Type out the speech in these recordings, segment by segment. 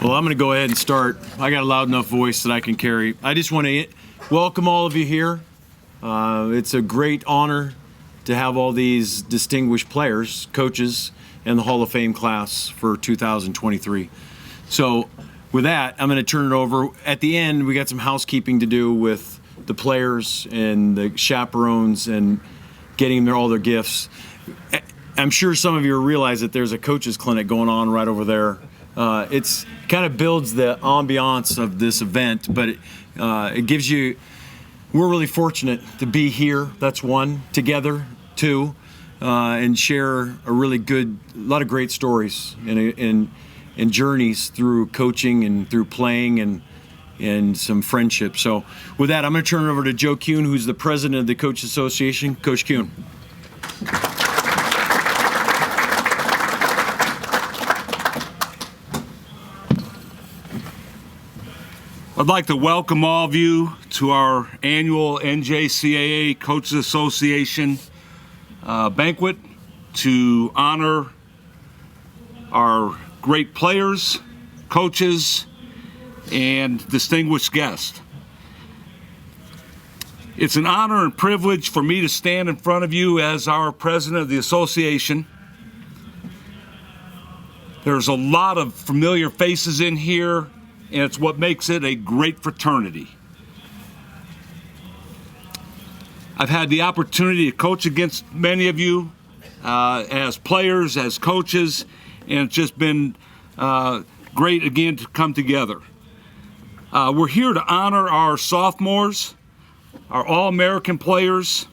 Well, I'm going to go ahead and start. I got a loud enough voice that I can carry. I just want to welcome all of you here. It's a great honor to have all these distinguished players, coaches, and the Hall of Fame class for 2023. So with that, I'm going to turn it over. At the end, we got some housekeeping to do with the players and the chaperones and getting them all their gifts. I'm sure some of you realize that there's a coaches clinic going on right over there. It's kind of builds the ambiance of this event, but it gives you, we're really fortunate to be here. That's one, together, two, and share a lot of great stories and journeys through coaching and through playing and some friendship. So with that, I'm going to turn it over to Joe Kuhn, who's the president of the Coaches Association. Coach Kuhn. I'd like to welcome all of you to our annual NJCAA Coaches Association banquet to honor our great players, coaches, and distinguished guests. It's an honor and privilege for me to stand in front of you as our president of the association. There's a lot of familiar faces in here, and it's what makes it a great fraternity. I've had the opportunity to coach against many of you as players, as coaches, and it's just been great again to come together. We're here to honor our sophomores, our All-American players,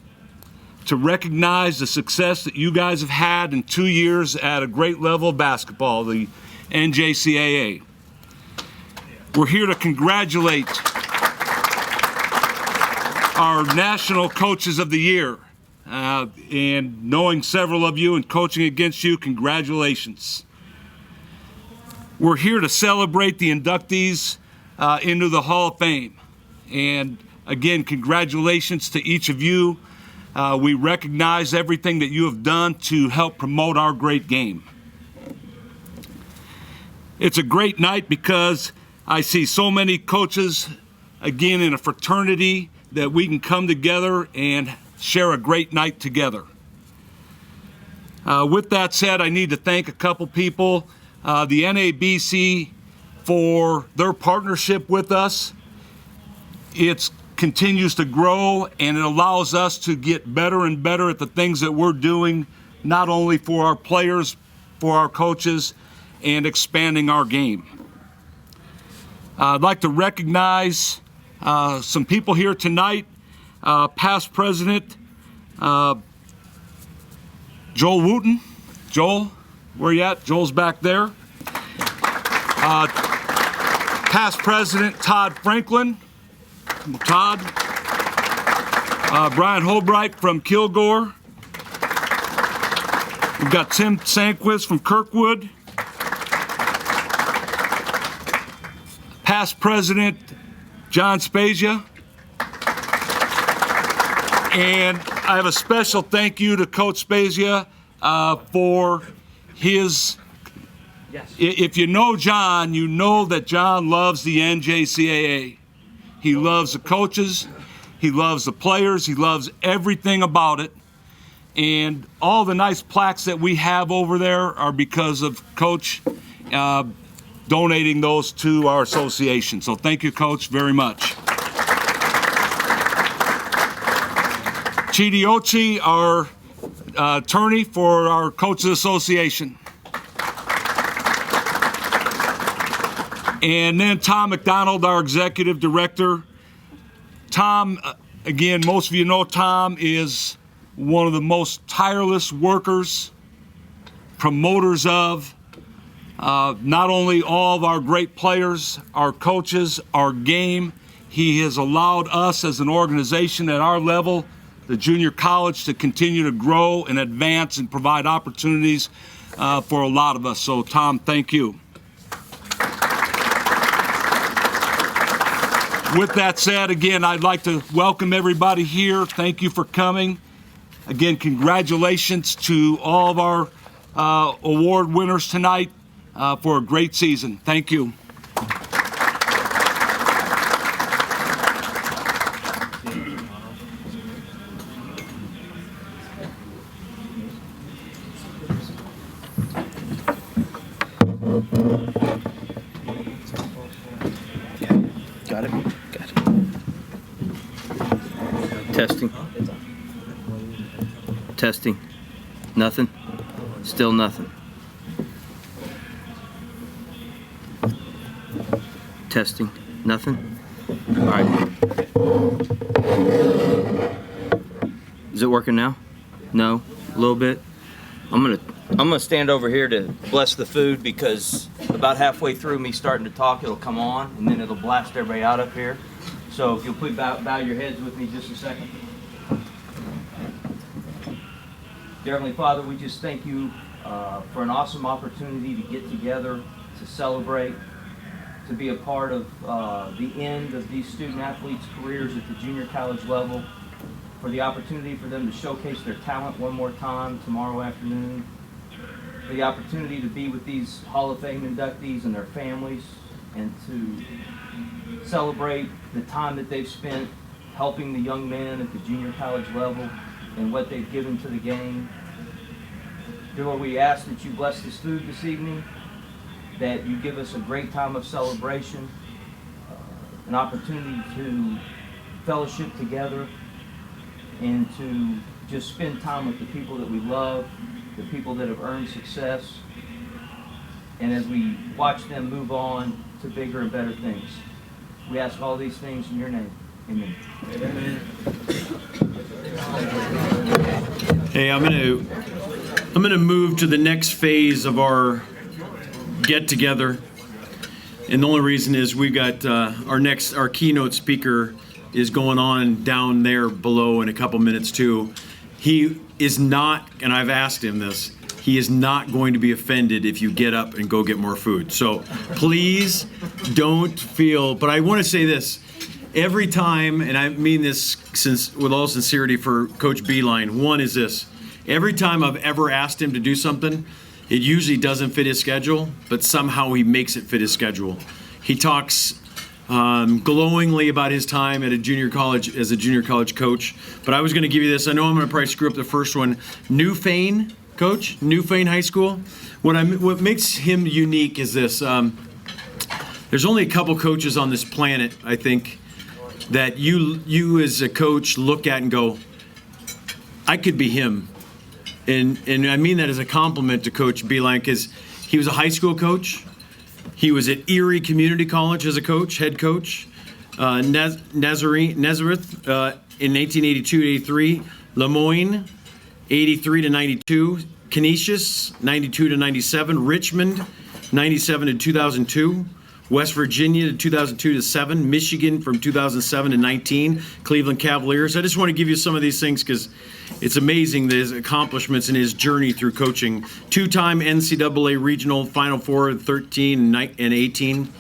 to recognize the success that you guys have had in 2 years at a great level of basketball, the NJCAA. We're here to congratulate our National Coaches of the Year. And knowing several of you and coaching against you, congratulations. We're here to celebrate the inductees into the Hall of Fame. And again, congratulations to each of you. We recognize everything that you have done to help promote our great game. It's a great night because I see so many coaches, again, in a fraternity that we can come together and share a great night together. With that said, I need to thank a couple people, the NABC, for their partnership with us. It continues to grow, and it allows us to get better and better at the things that we're doing, not only for our players, for our coaches, and expanding our game. I'd like to recognize some people here tonight. Past President Joel Wooten. Joel, where you at? Joel's back there. Past President Todd Franklin. Todd. Brian Holbright from Kilgore. We've got Tim Sanquist from Kirkwood. Past President John Spezia. And I have a special thank you to Coach Spezia for his, if you know John, you know that John loves the NJCAA. He loves the coaches, he loves the players, he loves everything about it. And all the nice plaques that we have over there are because of Coach donating those to our association. So thank you, Coach, very much. Chidi Ochi, our attorney for our Coaches Association. And then Tom McDonald, our executive director. Tom, again, most of you know Tom is one of the most tireless workers, promoters of not only all of our great players, our coaches, our game. He has allowed us as an organization at our level, the junior college, to continue to grow and advance and provide opportunities for a lot of us. So, Tom, thank you. With that said, again, I'd like to welcome everybody here. Thank you for coming. Again, congratulations to all of our award winners tonight for a great season. Thank you. Got it. Testing. Testing. Nothing. Still nothing. Testing. Nothing. All right. Is it working now? No. A little bit. I'm gonna stand over here to bless the food, because about halfway through me starting to talk, it'll come on and then it'll blast everybody out up here. So if you'll please bow your heads with me just a second. Dear Heavenly Father, we just thank you for an awesome opportunity to get together, to celebrate, to be a part of the end of these student athletes' careers at the junior college level, for the opportunity for them to showcase their talent one more time tomorrow afternoon, for the opportunity to be with these Hall of Fame inductees and their families, and to celebrate the time that they've spent helping the young men at the junior college level and what they've given to the game. Dear Lord, we ask that you bless this food this evening, that you give us a great time of celebration, an opportunity to fellowship together, and to just spend time with the people that we love, the people that have earned success, and as we watch them move on to bigger and better things. We ask all these things in your name. Amen. Amen. Hey, I'm gonna move to the next phase of our get together, and the only reason is we've got our keynote speaker is going on down there below in a couple minutes too. He is not, and I've asked him this, he is not going to be offended if you get up and go get more food. So please don't feel, but I want to say this, every time, and I mean this with all sincerity for Coach Beeline, one is this, every time I've ever asked him to do something, it usually doesn't fit his schedule, but somehow he makes it fit his schedule. He talks glowingly about his time at a junior college as a junior college coach. But I was going to give you this. I know I'm going to probably screw up the first one. Newfane, coach, Newfane High School. What makes him unique is this. There's only a couple coaches on this planet, I think, that you as a coach look at and go, I could be him. And I mean that as a compliment to Coach Beeline, because he was a high school coach. He was at Erie Community College as a coach, head coach. Nazareth in 1982-83. Lemoyne, 83-92. Canisius, 92-97. Richmond, 97-2002. West Virginia to 2002-7. Michigan from 2007-19. Cleveland Cavaliers. I just want to give you some of these things because it's amazing his accomplishments in his journey through coaching. Two-time NCAA Regional Final Four, 13 and 18.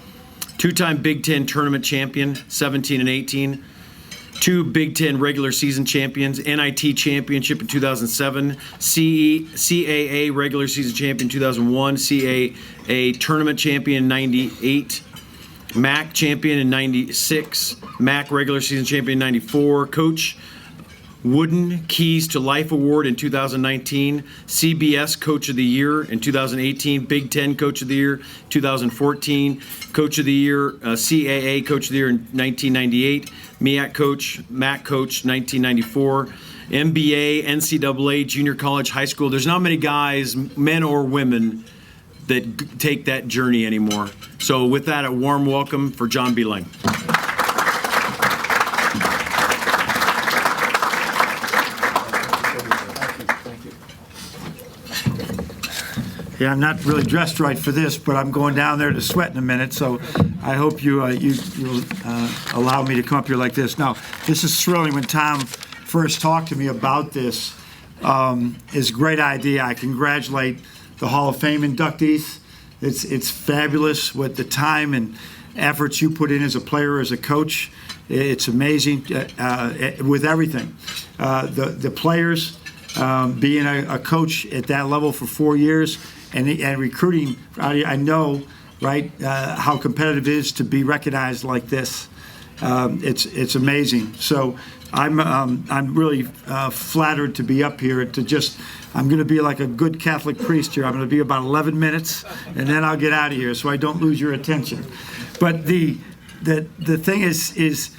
Two-time Big Ten Tournament Champion, 17 and 18. Two Big Ten regular season champions, NIT Championship in 2007, CAA regular season champion in 2001, CAA Tournament Champion in 98, MAC Champion in 96, MAC regular season champion in 94, Coach Wooden Keys to Life Award in 2019, CBS Coach of the Year in 2018, Big Ten Coach of the Year 2014, Coach of the Year, CAA Coach of the Year in 1998, MAC Coach 1994, NBA, NCAA, junior college, high school. There's not many guys, men or women, that take that journey anymore. So with that, a warm welcome for John Beeline. Yeah, I'm not really dressed right for this, but I'm going down there to sweat in a minute, so I hope you'll allow me to come up here like this. Now, this is thrilling. When Tom first talked to me about this, it's a great idea. I congratulate the Hall of Fame inductees. It's fabulous with the time and efforts you put in as a player, as a coach. It's amazing with everything. The players, being a coach at that level for 4 years, and recruiting, I know, right, how competitive it is to be recognized like this. It's amazing. So I'm really flattered to be up here I'm going to be like a good Catholic priest here. I'm going to be about 11 minutes, and then I'll get out of here so I don't lose your attention. But the thing is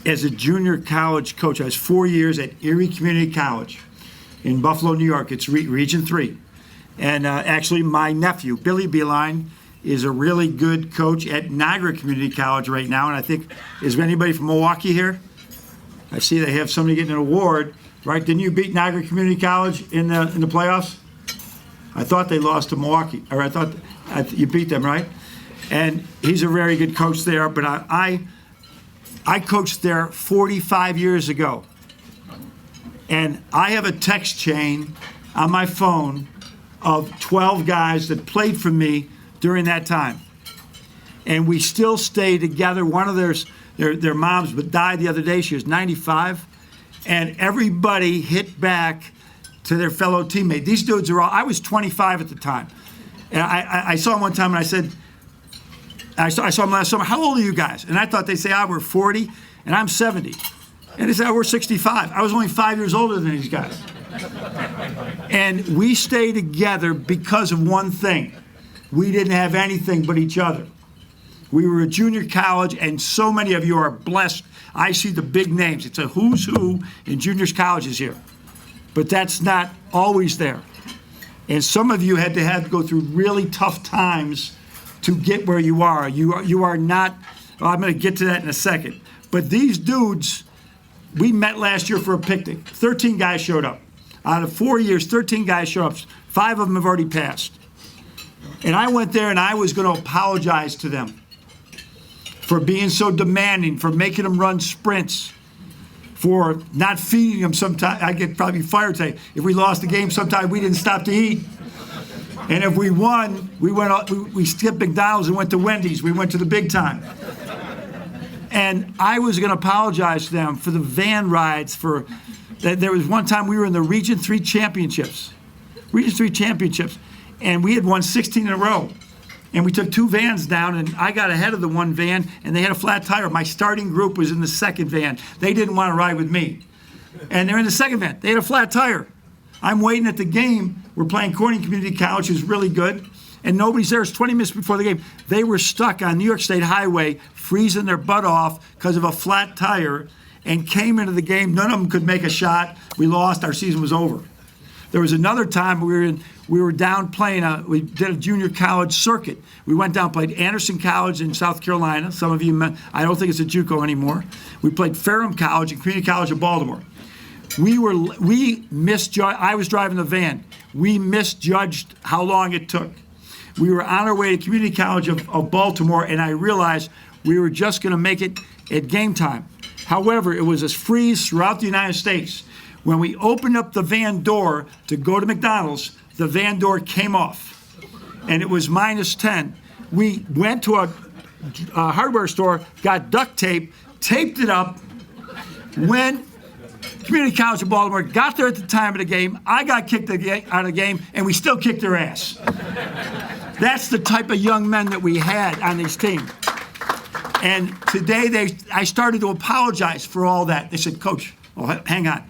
as a junior college coach, I was 4 years at Erie Community College in Buffalo, New York. It's Region 3. And actually, my nephew, Billy Beeline, is a really good coach at Niagara Community College right now. And I think, is there anybody from Milwaukee here? I see they have somebody getting an award, right? Didn't you beat Niagara Community College in the playoffs? I thought they lost to Milwaukee, or I thought you beat them, right? And he's a very good coach there. But I coached there 45 years ago. And I have a text chain on my phone of 12 guys that played for me during that time. And we still stay together. One of their moms but died the other day. She was 95. And everybody hit back to their fellow teammate. These dudes are all, I was 25 at the time. And I saw him one time and I said, I saw him last summer, how old are you guys? And I thought they'd say, we're 40 and I'm 70. And they said, we're 65. I was only 5 years older than these guys. And we stayed together because of one thing. We didn't have anything but each other. We were a junior college, and so many of you are blessed. I see the big names. It's a who's who in juniors colleges here. But that's not always there. And some of you had to go through really tough times to get where you are. You are not, well, I'm going to get to that in a second. But these dudes, we met last year for a picnic. 13 guys showed up. Out of 4 years, 13 guys showed up. 5 of them have already passed. And I went there and I was going to apologize to them for being so demanding, for making them run sprints, for not feeding them sometimes. I get probably fired today. If we lost the game, sometimes we didn't stop to eat. And if we won, we skipped McDonald's and went to Wendy's. We went to the big time. And I was going to apologize to them for the van rides. There was one time we were in the Region 3 championships. And we had won 16 in a row. And we took 2 vans down, and I got ahead of the one van, and they had a flat tire. My starting group was in the second van. They didn't want to ride with me. And they're in the second van. They had a flat tire. I'm waiting at the game. We're playing Corning Community College, who's really good, and nobody's there. It's 20 minutes before the game. They were stuck on New York State Highway, freezing their butt off because of a flat tire, and came into the game. None of them could make a shot. We lost. Our season was over. There was another time we were down playing. We did a junior college circuit. We went down, played Anderson College in South Carolina. Some of you, I don't think it's a JUCO anymore. We played Ferrum College and Community College of Baltimore. We misjudged. I was driving the van. We misjudged how long it took. We were on our way to Community College of Baltimore, and I realized we were just going to make it at game time. However, it was a freeze throughout the United States. When we opened up the van door to go to McDonald's, the van door came off, and it was -10. We went to a hardware store, got duct tape, taped it up, went Community College of Baltimore, got there at the time of the game. I got kicked out of the game, and we still kicked their ass. That's the type of young men that we had on this team. And today I started to apologize for all that. They said, Coach, hang on.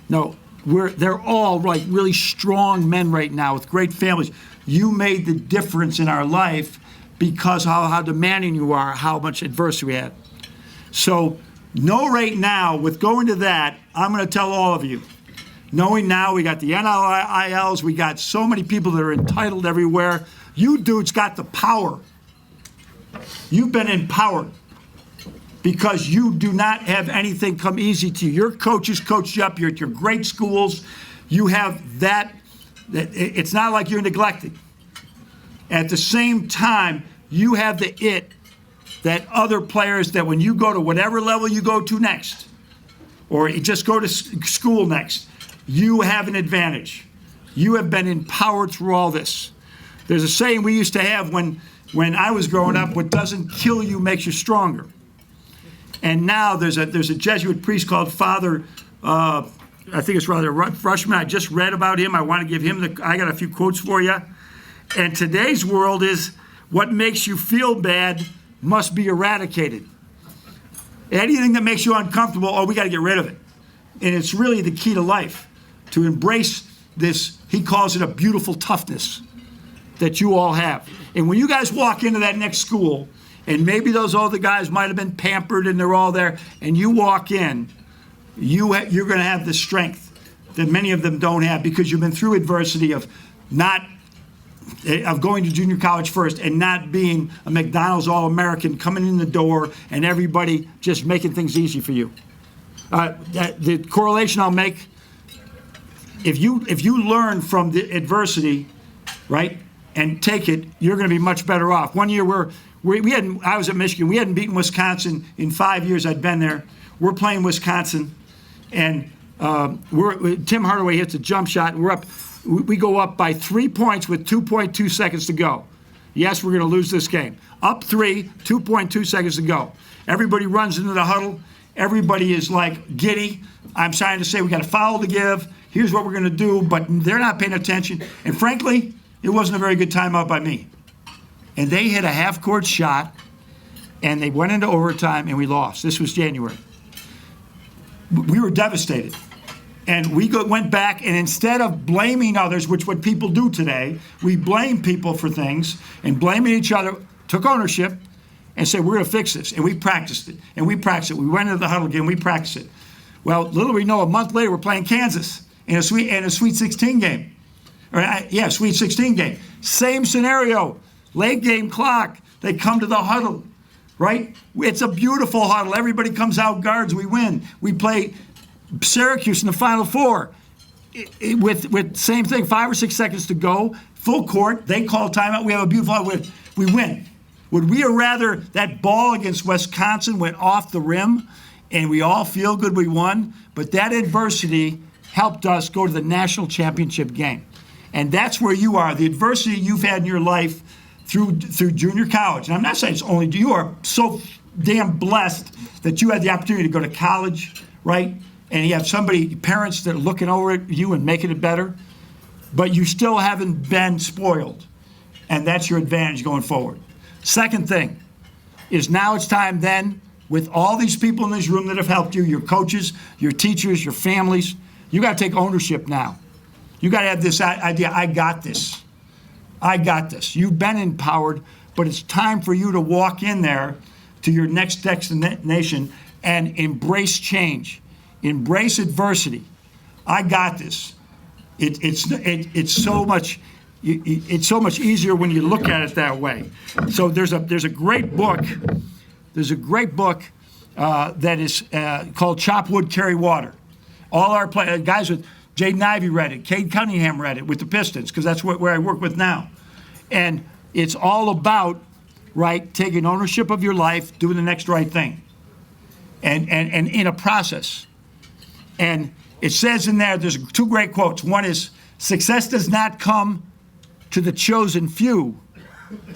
No, they're all like really strong men right now with great families. You made the difference in our life because how demanding you are, how much adversity we had. So know right now, with going to that, I'm going to tell all of you, knowing now we got the NILs, we got so many people that are entitled everywhere. You dudes got the power. You've been empowered. Because you do not have anything come easy to you. Your coaches coach you up. You're at your great schools. You have that. It's not like you're neglected. At the same time, you have the it that other players, that when you go to whatever level you go to next, or you just go to school next, you have an advantage. You have been empowered through all this. There's a saying we used to have when I was growing up, what doesn't kill you makes you stronger. And now there's a Jesuit priest called Father, I think it's rather Rushman. I just read about him. I want to give him I got a few quotes for you. And today's world is what makes you feel bad must be eradicated. Anything that makes you uncomfortable, oh, we got to get rid of it. And it's really the key to life, to embrace this, he calls it a beautiful toughness that you all have. And when you guys walk into that next school, and maybe those older guys might have been pampered and they're all there, and you walk in, you're going to have the strength that many of them don't have, because you've been through adversity of going to junior college first and not being a McDonald's All-American coming in the door and everybody just making things easy for you. The correlation I'll make, if you learn from the adversity, right, and take it, you're going to be much better off. One year I was at Michigan. We hadn't beaten Wisconsin in 5 years I'd been there. We're playing Wisconsin, and Tim Hardaway hits a jump shot, and we go up by 3 points with 2.2 seconds to go. Yes, we're going to lose this game. Up 3, 2.2 seconds to go. Everybody runs into the huddle. Everybody is like giddy. I'm trying to say we got a foul to give. Here's what we're going to do, but they're not paying attention. And frankly, it wasn't a very good timeout by me. And they hit a half-court shot, and they went into overtime, and we lost. This was January. We were devastated. And we went back, and instead of blaming others, which what people do today, we blame people for things, and blaming each other, took ownership and said, we're going to fix this. And we practiced it. And we practiced it. We went into the huddle again. We practiced it. Well, little we know, a month later, we're playing Kansas in a Sweet 16 game. Sweet 16 game. Same scenario. Late game clock. They come to the huddle, right? It's a beautiful huddle. Everybody comes out guards. We win. We play Syracuse in the Final Four with same thing, 5 or 6 seconds to go, full court. They call timeout. We have a beautiful huddle. We win. Would we have rather that ball against Wisconsin went off the rim and we all feel good we won? But that adversity helped us go to the national championship game. And that's where you are. The adversity you've had in your life through junior college. And I'm not saying it's only you are so damn blessed that you had the opportunity to go to college, right? And you have parents that are looking over at you and making it better. But you still haven't been spoiled. And that's your advantage going forward. Second thing is now it's time then, with all these people in this room that have helped you, your coaches, your teachers, your families, you got to take ownership now. You got to have this idea, I got this. I got this. You've been empowered, but it's time for you to walk in there to your next destination and embrace change. Embrace adversity. I got this. It's so much easier when you look at it that way. So there's a great book. There's a great book that is called Chop Wood, Carry Water. All our guys with Jaden Ivey read it. Cade Cunningham read it with the Pistons, because that's where I work with now. And it's all about, right, taking ownership of your life, doing the next right thing, and in a process. And it says in there, there's 2 great quotes. One is, success does not come to the chosen few.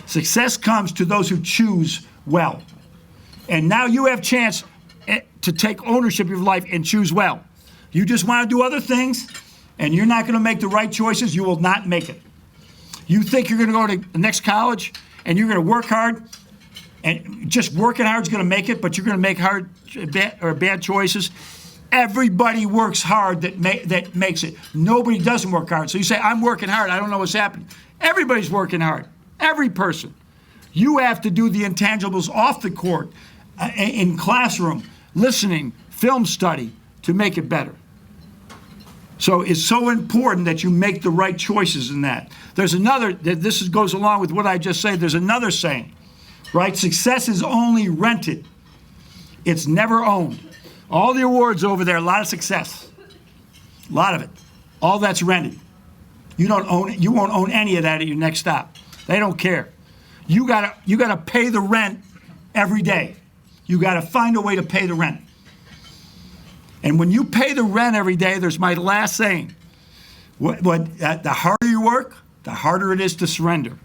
Success comes to those who choose well. And now you have a chance to take ownership of your life and choose well. You just want to do other things, and you're not going to make the right choices, you will not make it. You think you're going to go to the next college, and you're going to work hard, and just working hard is going to make it, but you're going to make bad choices. Everybody works hard that makes it. Nobody doesn't work hard. So you say, I'm working hard, I don't know what's happening. Everybody's working hard. Every person. You have to do the intangibles off the court, in classroom, listening, film study, to make it better. So it's so important that you make the right choices in that. There's another, this goes along with what I just said, there's another saying, right? Success is only rented. It's never owned. All the awards over there, a lot of success. A lot of it. All that's rented. You don't own it. You won't own any of that at your next stop. They don't care. You gotta pay the rent every day. You gotta find a way to pay the rent. And when you pay the rent every day, there's my last saying. The harder you work, the harder it is to surrender.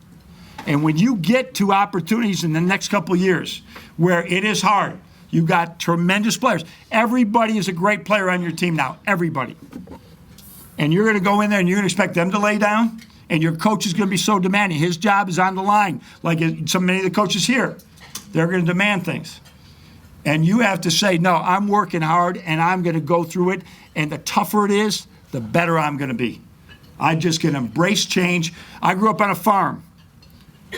And when you get to opportunities in the next couple of years where it is hard, you've got tremendous players. Everybody is a great player on your team now. Everybody. And you're going to go in there and you're going to expect them to lay down, and your coach is going to be so demanding. His job is on the line, like so many of the coaches here. They're going to demand things. And you have to say, no, I'm working hard and I'm going to go through it. And the tougher it is, the better I'm going to be. I'm just going to embrace change. I grew up on a farm.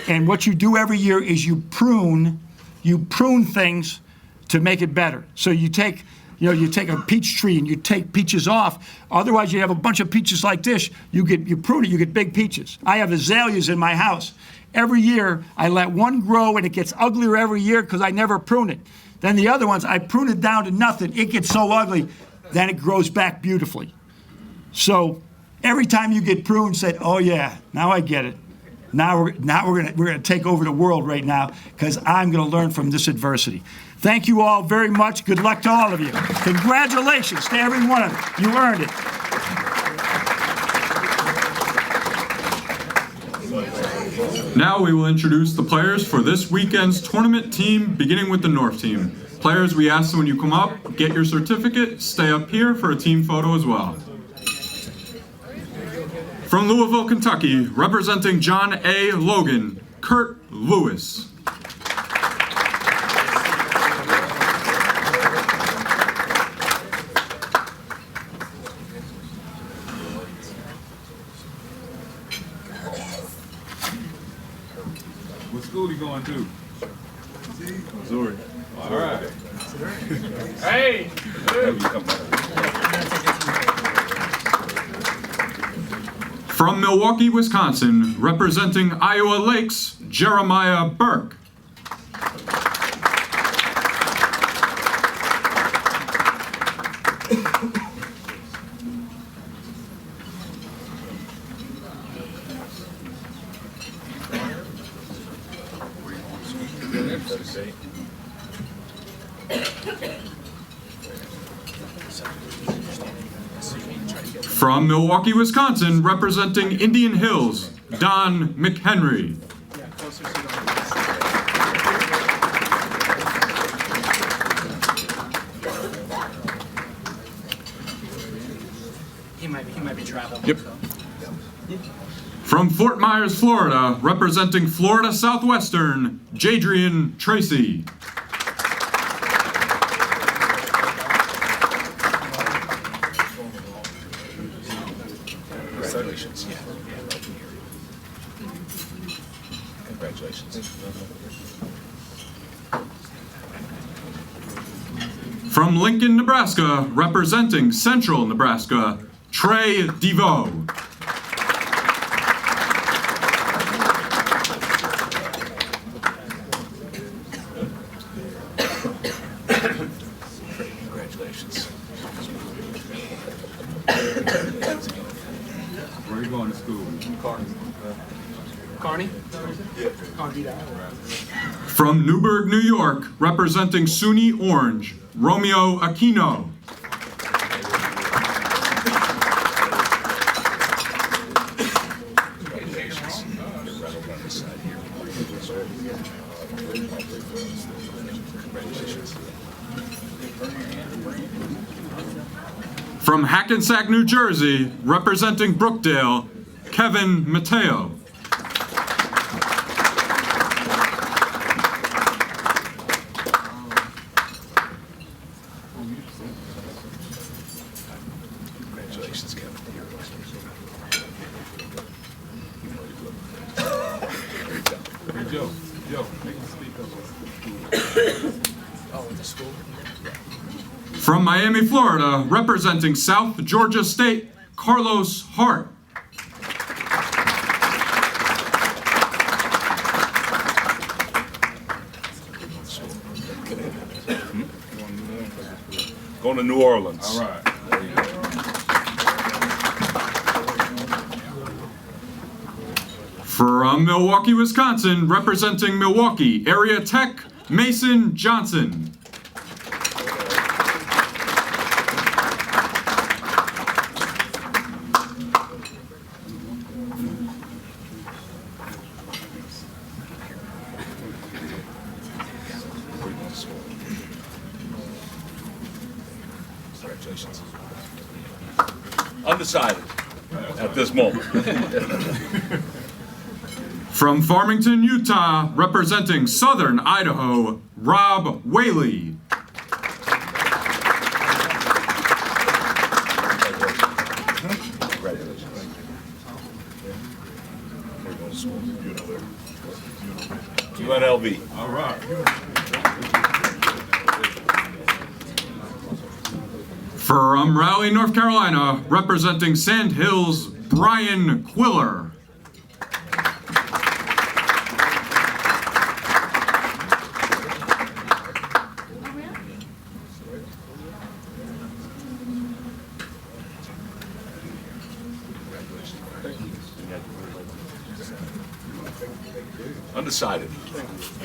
And what you do every year is you prune things to make it better. So you take a peach tree and you take peaches off. Otherwise, you have a bunch of peaches like this. You prune it, you get big peaches. I have azaleas in my house. Every year, I let one grow and it gets uglier every year because I never prune it. Then the other ones, I prune it down to nothing. It gets so ugly, then it grows back beautifully. So every time you get pruned, say, oh yeah, now I get it. Now we're gonna take over the world right now because I'm gonna learn from this adversity. Thank you all very much. Good luck to all of you. Congratulations to every one of you. You earned it. Now we will introduce the players for this weekend's tournament team, beginning with the North team. Players, we ask that when you come up, get your certificate, stay up here for a team photo as well. From Louisville, Kentucky, representing John A. Logan, Kurt Lewis. What school you going to? Missouri. All right. Hey! From Milwaukee, Wisconsin, representing Iowa Lakes, Jeremiah Burke. From Milwaukee, Wisconsin, representing Indian Hills, Don McHenry. He might be traveling. Yep. From Fort Myers, Florida, representing Florida Southwestern, Jadrian Tracy. Congratulations. Congratulations. From Lincoln, Nebraska, representing Central Nebraska, Trey DeVoe. Congratulations. Where are you going to school? Carney? From Newburgh, New York, representing SUNY Orange, Romeo Aquino. From Hackensack, New Jersey, representing Brookdale, Kevin Mateo. Congratulations, Kevin. Hey, Joe, make him speak up. Oh, with the school? From Miami, Florida, representing South Georgia State, Carlos Hart. Going to New Orleans. All right. From Milwaukee, Wisconsin, representing Milwaukee, Area Tech, Mason Johnson. Congratulations. Undecided at this moment. From Farmington, Utah, representing Southern Idaho, Rob Whaley. UNLV. All right. From Raleigh, North Carolina, representing Sand Hills, Brian Quiller. Undecided.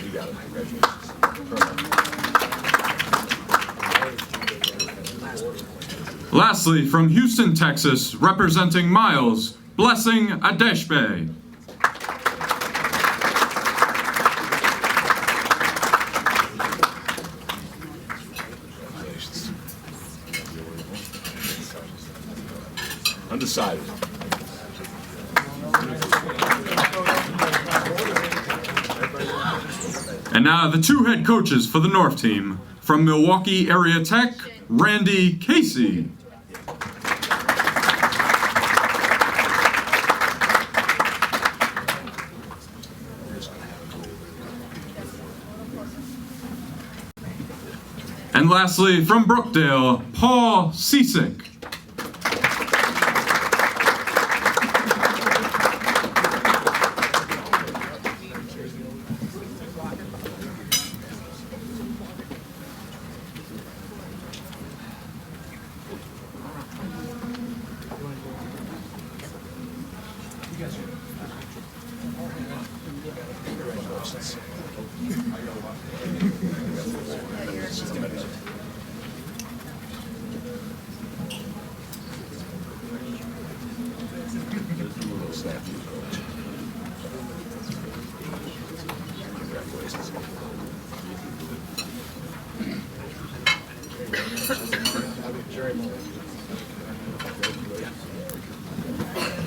You got it. Congratulations. Lastly, from Houston, Texas, representing Miles, Blessing Adeshbe. Undecided. And now the two head coaches for the North team. From Milwaukee Area Tech, Randy Casey. And lastly, from Brookdale, Paul Ciesick.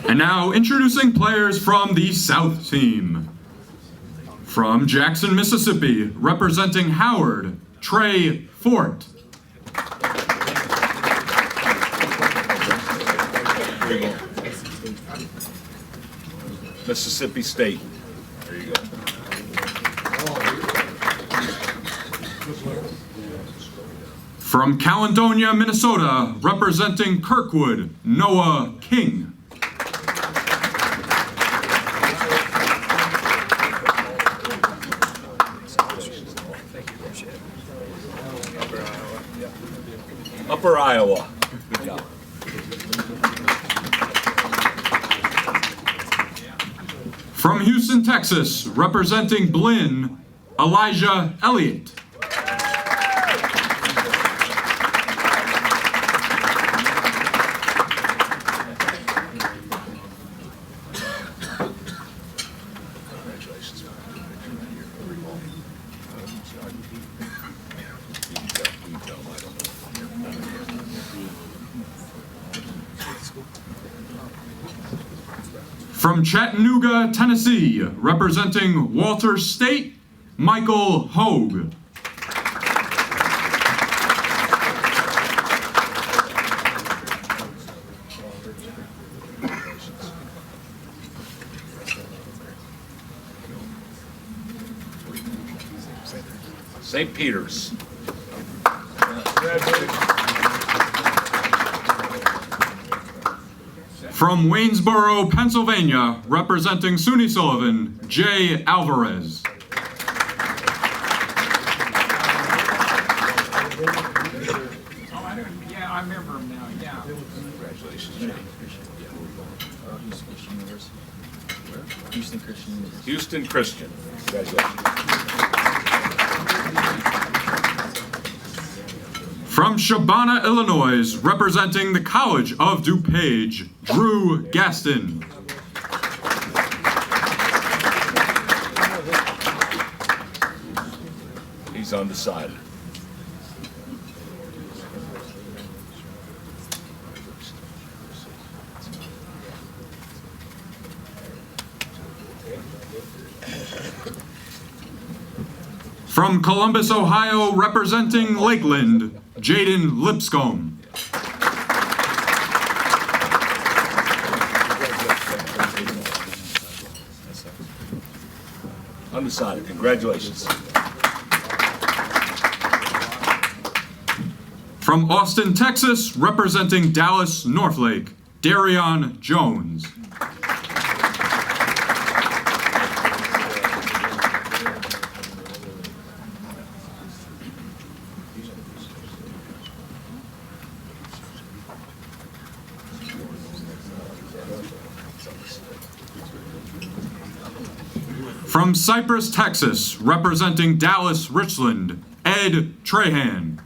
And now introducing players from the South team. From Jackson, Mississippi, representing Howard, Trey Fort. Mississippi State. There you go. From Caledonia, Minnesota, representing Kirkwood, Noah King. Upper Iowa. Good job. From Houston, Texas, representing Blinn, Elijah Elliott. From Chattanooga, Tennessee, representing Walters State, Michael Hogue. St. Peter's. From Waynesboro, Pennsylvania, representing SUNY Sullivan, Jay Alvarez. Yeah, I remember him now, yeah. Congratulations. Houston Christian University. Houston Christian. Congratulations. From Shabana, Illinois, representing the College of DuPage, Drew Gaston. He's undecided. From Columbus, Ohio, representing Lakeland, Jaden Lipscomb. Undecided. Congratulations. From Austin, Texas, representing Dallas Northlake, Darion Jones. From Cypress, Texas, representing Dallas Richland, Ed Trahan.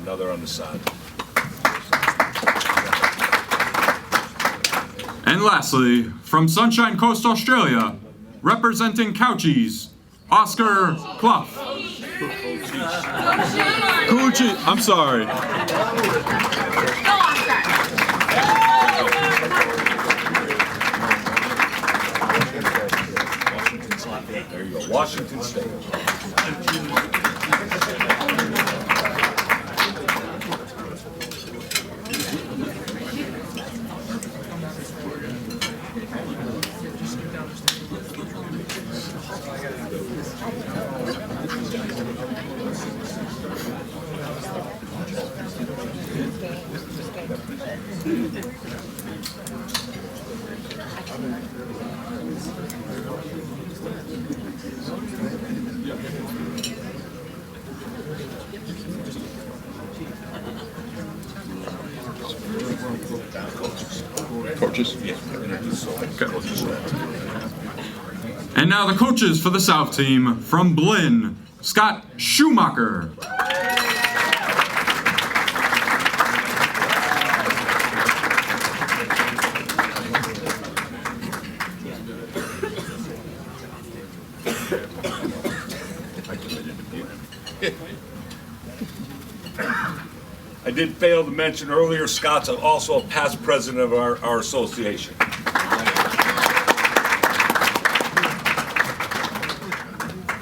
Another undecided. And lastly, from Sunshine Coast, Australia, representing Couchies, Oscar Clough. Coochie, I'm sorry. There you go. Washington State. Coaches? And now the coaches for the South team, from Blinn, Scott Schumacher. I did fail to mention earlier, Scott's also a past president of our association.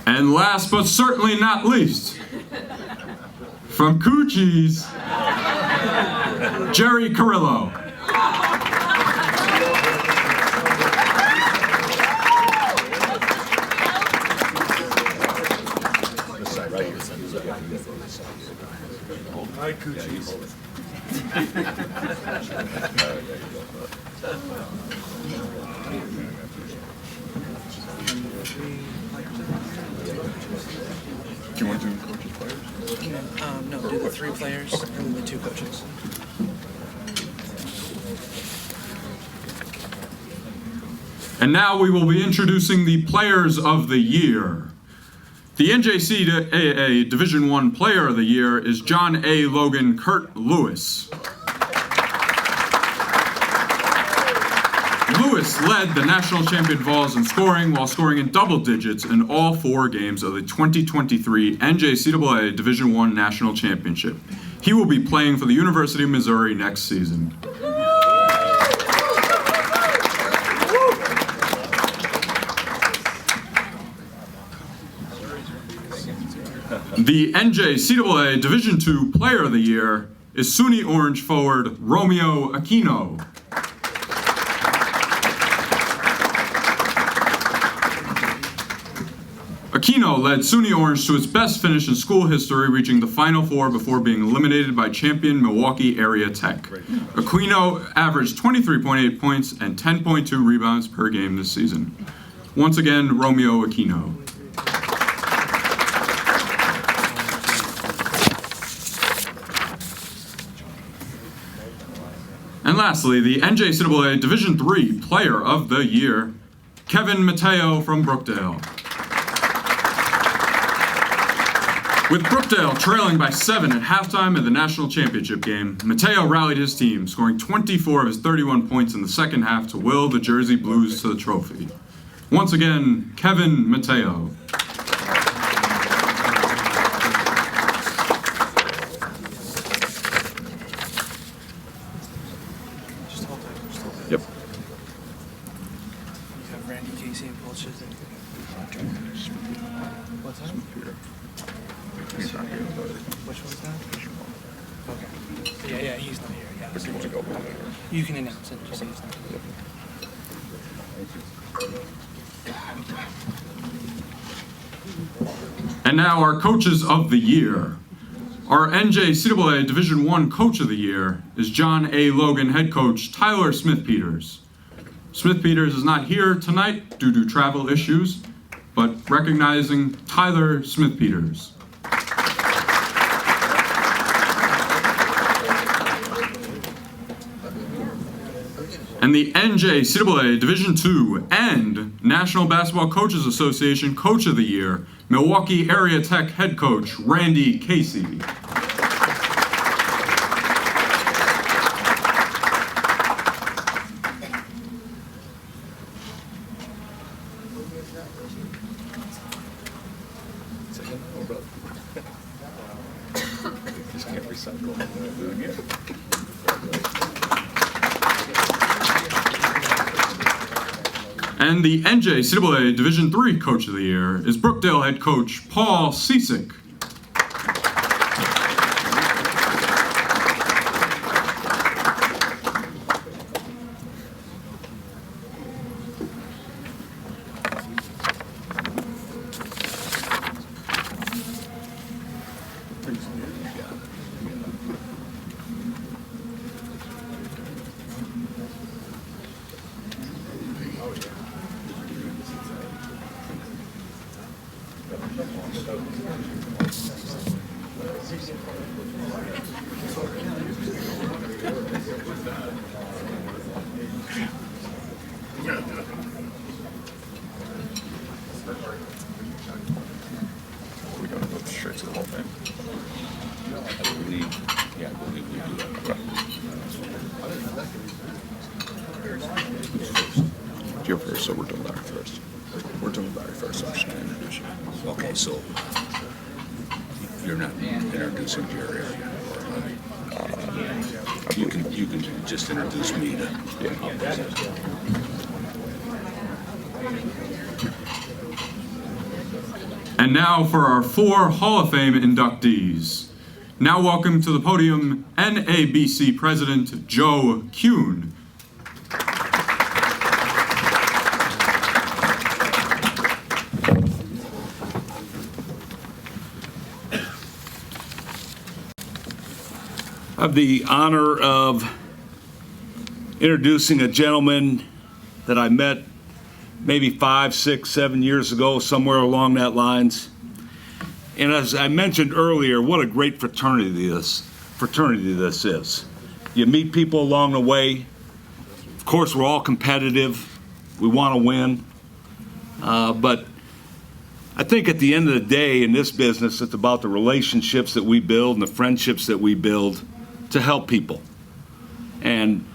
And last but certainly not least, from Coochies, Jerry Carrillo. Hi, Coochies. Do you want to do coaches players? No, do the 3 players and then the 2 coaches. And now we will be introducing the Players of the Year. The NJCAA Division I Player of the Year is John A. Logan Kurt Lewis. Lewis led the national champion Vols in scoring while scoring in double digits in all 4 games of the 2023 NJCAA Division I National Championship. He will be playing for the University of Missouri next season. The NJCAA Division II Player of the Year is SUNY Orange forward Romeo Aquino. Aquino led SUNY Orange to its best finish in school history, reaching the Final Four before being eliminated by champion Milwaukee Area Tech. Aquino averaged 23.8 points and 10.2 rebounds per game this season. Once again, Romeo Aquino. And lastly, the NJCAA Division III Player of the Year, Kevin Mateo from Brookdale. With Brookdale trailing by 7 at halftime in the national championship game, Mateo rallied his team, scoring 24 of his 31 points in the second half to will the Jersey Blues to the trophy. Once again, Kevin Mateo. What's that? Which one's that? Okay. Yeah, he's not here. Yeah. You can announce it. Just say he's not here. And now our coaches of the year. Our NJCAA Division I Coach of the Year is John A. Logan head coach Tyler Smith-Peters. Smith-Peters is not here tonight due to travel issues, but recognizing Tyler Smith-Peters. And the NJCAA Division II and National Basketball Coaches Association Coach of the Year, Milwaukee Area Tech head coach Randy Casey. And the NJCAA Division III Coach of the Year is Brookdale head coach Paul Ciesick. You're first, so we're doing Larry first. We're doing Larry first, so I'm just going to introduce you. Okay, so you're not introducing your area. You can just introduce me to. Yeah. And now for our 4 Hall of Fame inductees. Now welcome to the podium NABC President Joe Kuhn. I have the honor of introducing a gentleman that I met maybe 5, 6, 7 years ago, somewhere along that lines. And as I mentioned earlier, what a great fraternity this is. You meet people along the way. Of course, we're all competitive. We want to win. But I think at the end of the day in this business, it's about the relationships that we build and the friendships that we build to help people. And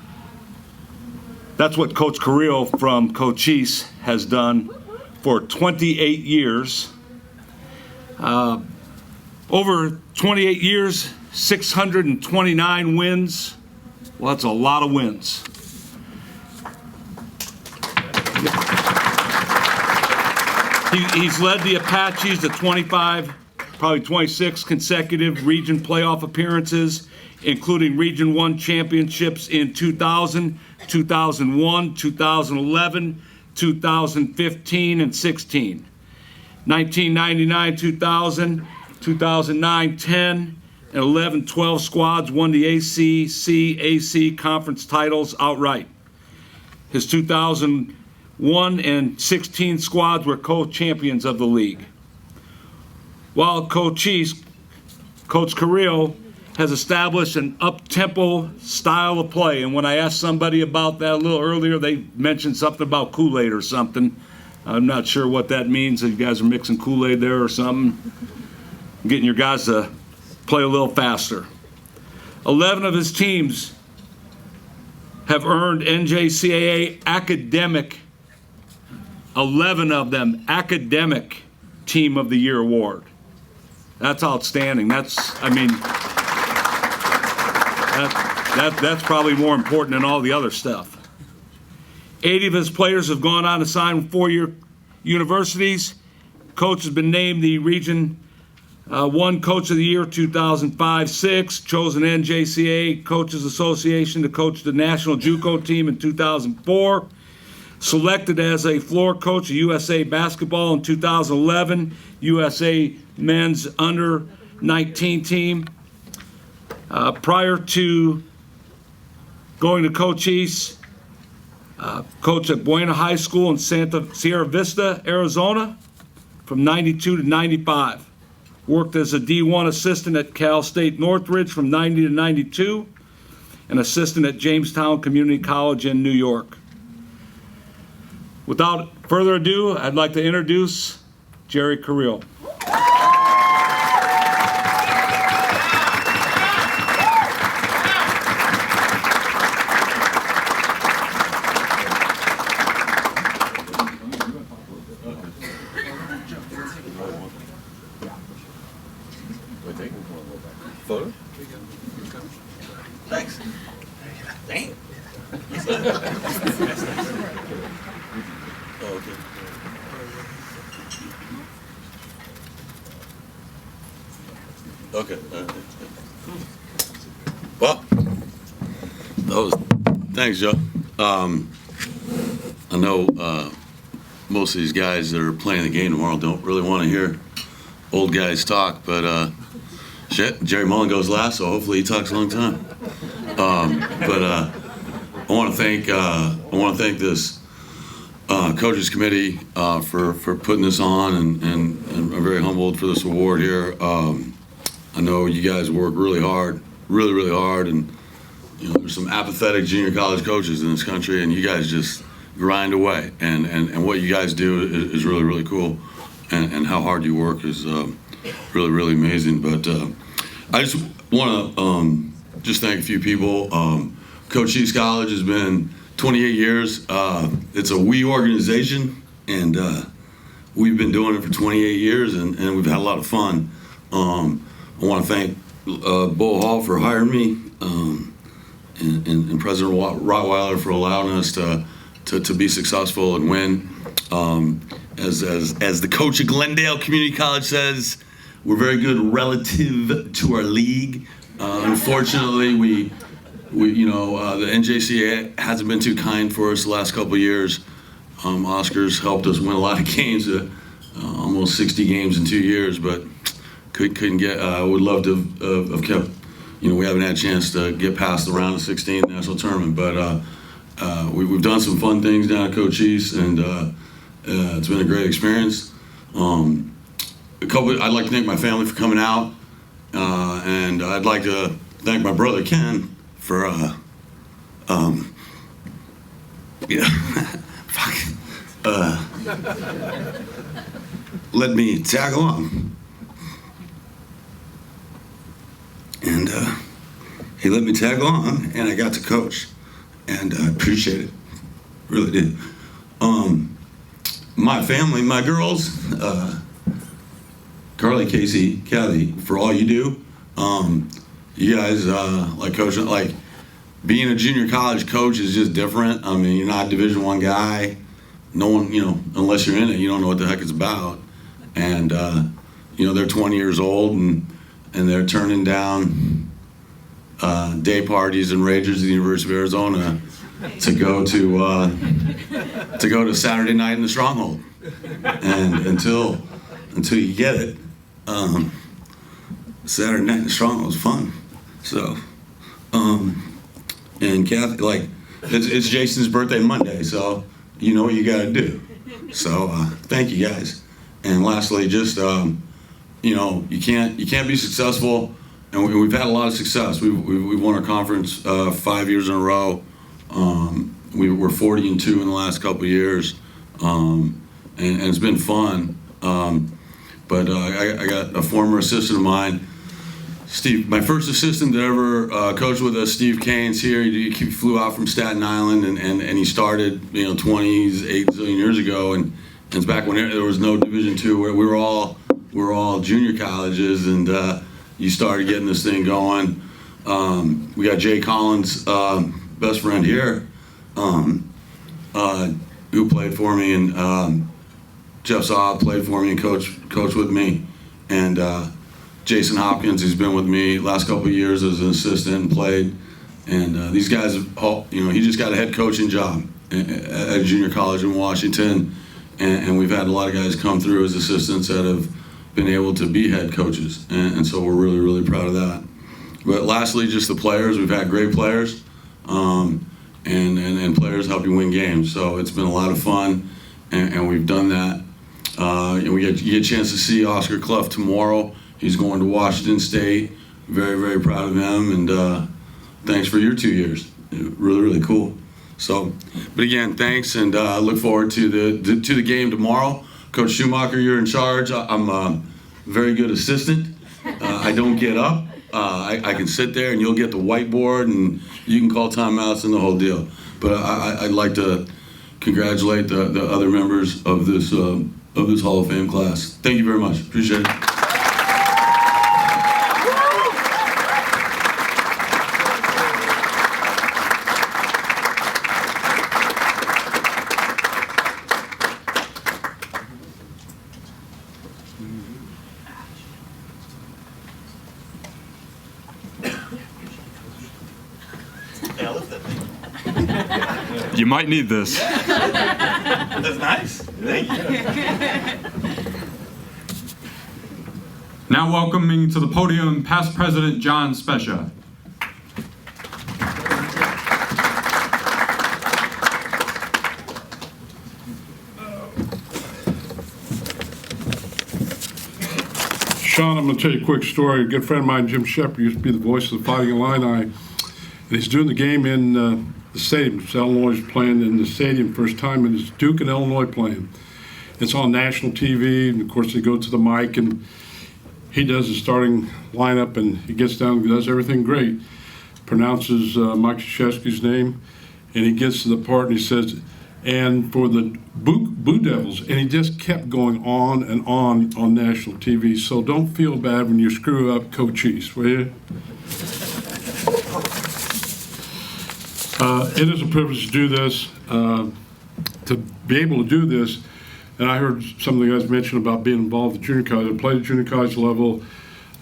that's what Coach Carrillo from Cochise has done for 28 years. Over 28 years, 629 wins. Well, that's a lot of wins. He's led the Apaches to 25, probably 26 consecutive region playoff appearances, including Region 1 championships in 2000, 2001, 2011, 2015, and 16. 1999, 2000, 2009, 10, and 11, 12 squads won the ACC conference titles outright. His 2001 and 16 squads were co-champions of the league. While Coach Carrillo has established an up-tempo style of play. And when I asked somebody about that a little earlier, they mentioned something about Kool-Aid or something. I'm not sure what that means. If you guys are mixing Kool-Aid there or something, getting your guys to play a little faster. 11 of his teams have earned NJCAA academic, 11 of them academic Team of the Year award. That's outstanding. That's probably more important than all the other stuff. 80 of his players have gone on to sign 4-year universities, Coach has been named the Region 1 Coach of the Year 2005-06, chosen NJCAA Coaches Association to coach the National JUCO team in 2004, selected as a floor coach of USA Basketball in 2011, USA Men's Under-19 team. Prior to going to Coach East, coach at Buena High School in Sierra Vista, Arizona, from 92 to 95. Worked as a D1 assistant at Cal State Northridge from 90 to 92, and assistant at Jamestown Community College in New York. Without further ado, I'd like to introduce Jerry Carrillo. Photo? Thanks. Damn. Oh, okay. Okay. Well, thanks, Joe. I know most of these guys that are playing the game tomorrow don't really want to hear old guys talk, but Jerry Mullen goes last, so hopefully he talks a long time. I want to thank this coaches committee for putting this on, and I'm very humbled for this award here. I know you guys work really hard, really hard, and there's some apathetic junior college coaches in this country, and you guys just grind away, and what you guys do is really cool, and how hard you work is really amazing. But I just want to just thank a few people. Coach East College has been 28 years. It's a we organization, and we've been doing it for 28 years, and we've had a lot of fun. I want to thank Bull Hall for hiring me, and President Rottweiler for allowing us to be successful and win. As the coach at Glendale Community College says, we're very good relative to our league. Unfortunately, the NJCAA hasn't been too kind for us the last couple of years. Oscar's helped us win a lot of games, almost 60 games in 2 years, but couldn't get. Would love to have kept. We haven't had a chance to get past the round of 16 national tournament, but we've done some fun things down at Coach East, and it's been a great experience. I'd like to thank my family for coming out, and I'd like to thank my brother Ken for let me tag along. And he let me tag along, and I got to coach, and I appreciate it, really did. My family, my girls, Carly, Casey, Kathy, for all you do. You guys, coaching, being a junior college coach is just different. I mean, you're not a Division I guy. No one, unless you're in it, you don't know what the heck it's about. And they're 20 years old, and they're turning down day parties and ragers at the University of Arizona to go to Saturday night in the Stronghold. And until you get it, Saturday night in the Stronghold is fun. So, and Kathy, it's Jason's birthday Monday, so you know what you got to do. So thank you guys. And lastly, just you can't be successful, and we've had a lot of success. We've won our conference 5 years in a row. We were 40-2 in the last couple of years, and it's been fun. But I got a former assistant of mine, Steve. My first assistant that ever coached with us, Steve Kane's here. He flew out from Staten Island, and he started 8 zillion years ago, and it's back when there was no Division II, where we were all junior colleges, and you started getting this thing going. We got Jay Collins, best friend here, who played for me, and Jeff Saab played for me and coached with me. And Jason Hopkins, he's been with me last couple of years as an assistant and played. And these guys, he just got a head coaching job at a junior college in Washington. And we've had a lot of guys come through as assistants that have been able to be head coaches. And so we're really, really proud of that. But lastly, just the players. We've had great players. And players help you win games. So it's been a lot of fun, and we've done that. And you get a chance to see Oscar Clough tomorrow. He's going to Washington State. Very, very proud of him, and thanks for your 2 years. Really, really cool. So, but again, thanks, and I look forward to the game tomorrow. Coach Schumacher, you're in charge. I'm a very good assistant. I don't get up. I can sit there and you'll get the whiteboard and you can call timeouts and the whole deal. But I'd like to congratulate the other members of this Hall of Fame class. Thank you very much. Appreciate it. You might need this. That's nice. Thank you. Now welcoming to the podium past president John Specia. Sean, I'm going to tell you a quick story. A good friend of mine, Jim Shepard, used to be the voice of the Fighting Illini, and he's doing the game in the stadium. So Illinois is playing in the stadium first time, and it's Duke and Illinois playing. It's on national TV, and of course they go to the mic, and he does the starting lineup, and he gets down and does everything great. Pronounces Mike Krzyzewski's name, and he gets to the part and he says, and for the Blue Devils, and he just kept going on and on national TV. So don't feel bad when you screw up Coach East, will you? It is a privilege to do this, to be able to do this. And I heard some of the guys mention about being involved at junior college. I played at junior college level.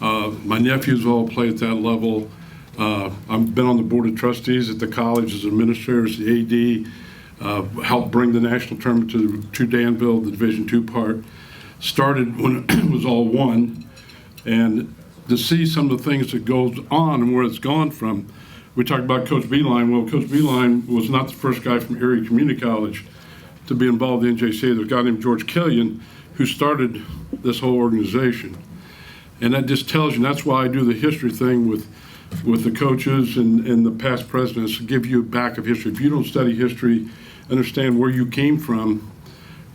My nephews all play at that level. I've been on the board of trustees at the college as an administrator, as the AD. Helped bring the national tournament to Danville, the Division II part. Started when it was all one, and to see some of the things that goes on and where it's gone from. We talked about Coach Beeline. Well, Coach Beeline was not the first guy from Erie Community College to be involved in NJCAA. There's a guy named George Killian who started this whole organization. And that just tells you, and that's why I do the history thing with the coaches and the past presidents, to give you a back of history. If you don't study history, understand where you came from,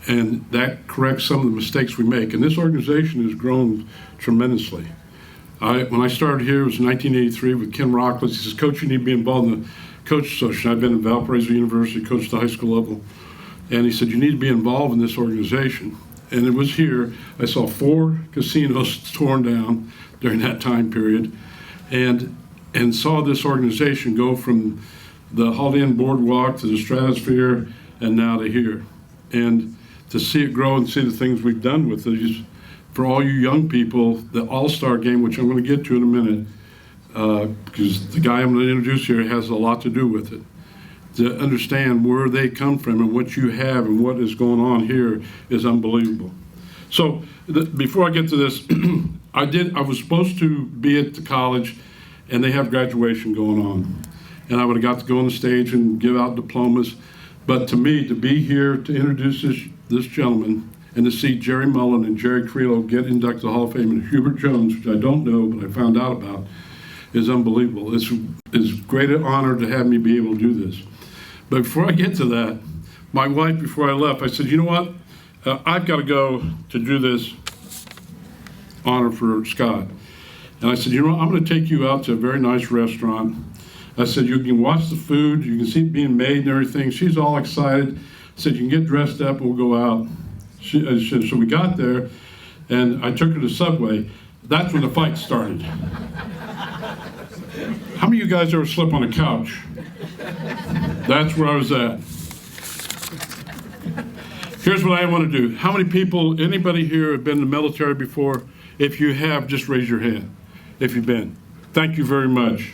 and that corrects some of the mistakes we make. And this organization has grown tremendously. When I started here, it was 1983 with Ken Rockless. He says, Coach, you need to be involved in the Coach Association. I've been at Valparaiso University, coached at the high school level. And he said, you need to be involved in this organization. And it was here. I saw 4 casinos torn down during that time period, and saw this organization go from the Holiday Inn Boardwalk to the Stratosphere and now to here. And to see it grow and see the things we've done with it, for all you young people, the All-Star game, which I'm going to get to in a minute, because the guy I'm going to introduce here has a lot to do with it. To understand where they come from and what you have and what is going on here is unbelievable. So before I get to this, I was supposed to be at the college, and they have graduation going on. And I would have got to go on the stage and give out diplomas. But to me, to be here to introduce this gentleman and to see Jerry Mullen and Jerry Creelo get inducted to the Hall of Fame, and Hubert Jones, which I don't know, but I found out about, is unbelievable. It's a great honor to have me be able to do this. But before I get to that, my wife, before I left, I said, you know what? I've got to go to do this honor for Scott. And I said, you know what? I'm going to take you out to a very nice restaurant. I said, you can watch the food, you can see it being made and everything. She's all excited. I said, you can get dressed up, we'll go out. So we got there, and I took her to Subway. That's when the fight started. How many of you guys ever slept on a couch? That's where I was at. Here's what I want to do. How many people, anybody here have been in the military before? If you have, just raise your hand if you've been. Thank you very much.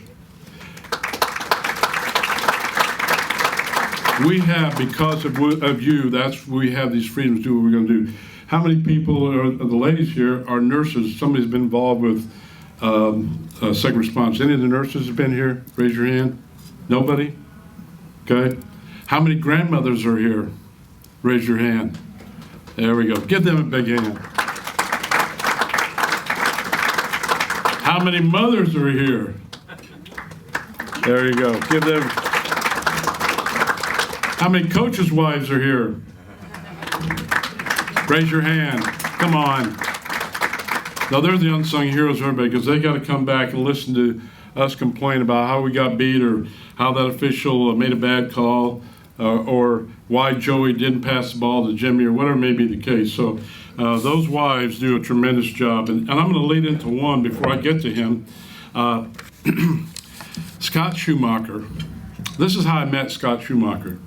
We have, because of you, we have these freedoms to do what we're going to do. How many people, the ladies here, are nurses? Somebody's been involved with second response. Any of the nurses have been here? Raise your hand. Nobody? Okay. How many grandmothers are here? Raise your hand. There we go. Give them a big hand. How many mothers are here? There you go. Give them. How many coaches' wives are here? Raise your hand. Come on. Now, they're the unsung heroes of everybody because they got to come back and listen to us complain about how we got beat or how that official made a bad call or why Joey didn't pass the ball to Jimmy or whatever may be the case. So those wives do a tremendous job. And I'm going to lead into one before I get to him. Scott Schumacher. This is how I met Scott Schumacher.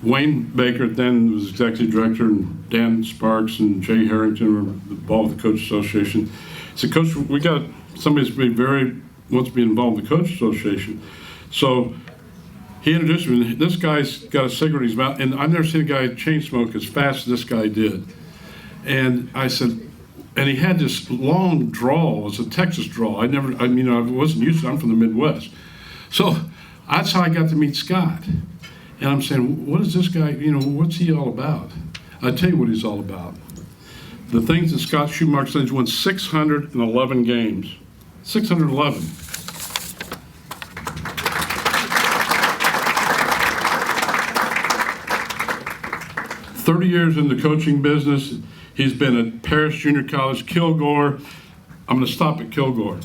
Wayne Baker then was executive director, and Dan Sparks and Jay Harrington were involved with the Coach Association. He said, Coach, we got somebody that's wants to be involved with the Coach Association. So he introduced me. This guy's got a cigarette in his mouth, and I've never seen a guy chain smoke as fast as this guy did. And I said, and he had this long drawl. It was a Texas drawl. I wasn't used to it. I'm from the Midwest. So that's how I got to meet Scott. And I'm saying, what is this guy, what's he all about? I'll tell you what he's all about. The things that Scott Schumacher said, he won 611 games. 611. Years in the coaching business. He's been at Paris Junior College, Kilgore. I'm going to stop at Kilgore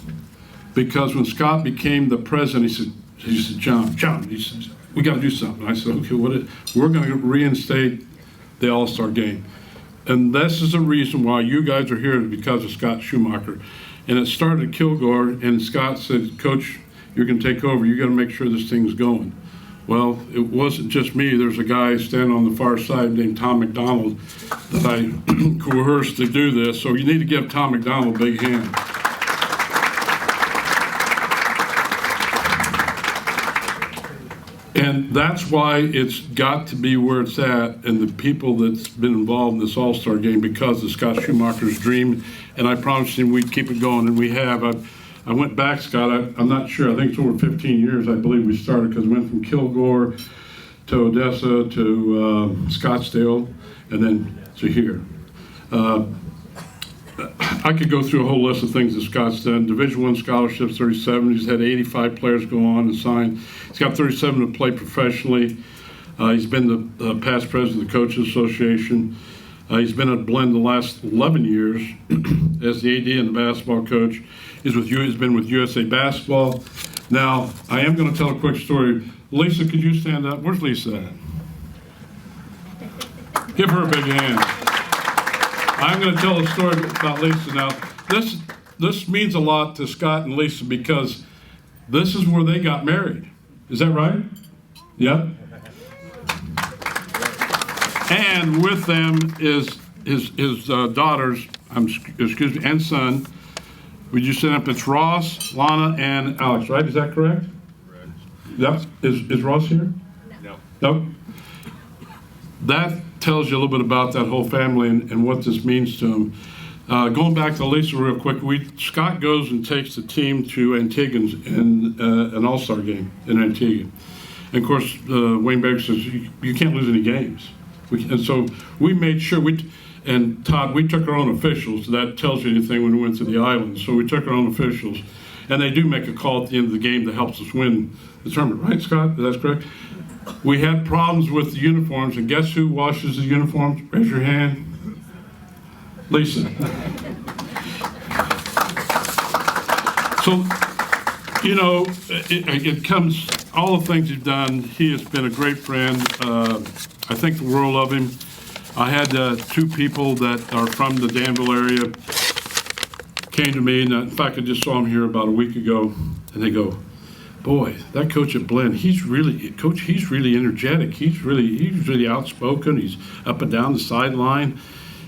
because when Scott became the president, he said, John, he said, we got to do something. I said, okay, we're going to reinstate the All-Star game. And this is the reason why you guys are here, because of Scott Schumacher. And it started at Kilgore, and Scott said, Coach, you're going to take over. You got to make sure this thing's going. Well, it wasn't just me. There's a guy standing on the far side named Tom McDonald that I coerced to do this. So you need to give Tom McDonald a big hand. And that's why it's got to be where it's at, and the people that's been involved in this All-Star game, because of Scott Schumacher's dream. And I promised him we'd keep it going, and we have. I went back, Scott, I'm not sure. I think it's over 15 years, I believe we started, because we went from Kilgore to Odessa to Scottsdale, and then to here. I could go through a whole list of things that Scott's done. Division I scholarships, 37. He's had 85 players go on and sign. He's got 37 to play professionally. He's been the past president of the Coaches Association. He's been at Blend the last 11 years as the AD and the basketball coach. He's been with USA Basketball. Now, I am going to tell a quick story. Lisa, could you stand up? Where's Lisa at? Give her a big hand. I'm going to tell a story about Lisa now. This means a lot to Scott and Lisa because this is where they got married. Is that right? Yep. And with them is his daughters, and son. Would you stand up? It's Ross, Lana, and Alex, right? Is that correct? Correct. Yep. Is Ross here? No. Nope. That tells you a little bit about that whole family and what this means to them. Going back to Lisa real quick, Scott goes and takes the team to Antigua in an All-Star game in Antigua. And of course, Wayne Baker says, you can't lose any games. And so we made sure, and Todd, we took our own officials. That tells you anything when we went to the island. So we took our own officials. And they do make a call at the end of the game that helps us win the tournament. Right, Scott? That's correct? We had problems with the uniforms, and guess who washes the uniforms? Raise your hand. Lisa. So, it comes, all the things he's done, he has been a great friend. I think the world of him. I had two people that are from the Danville area came to me, and in fact, I just saw them here about a week ago, and they go, boy, that coach at Blinn, he's really energetic. He's really outspoken. He's up and down the sideline.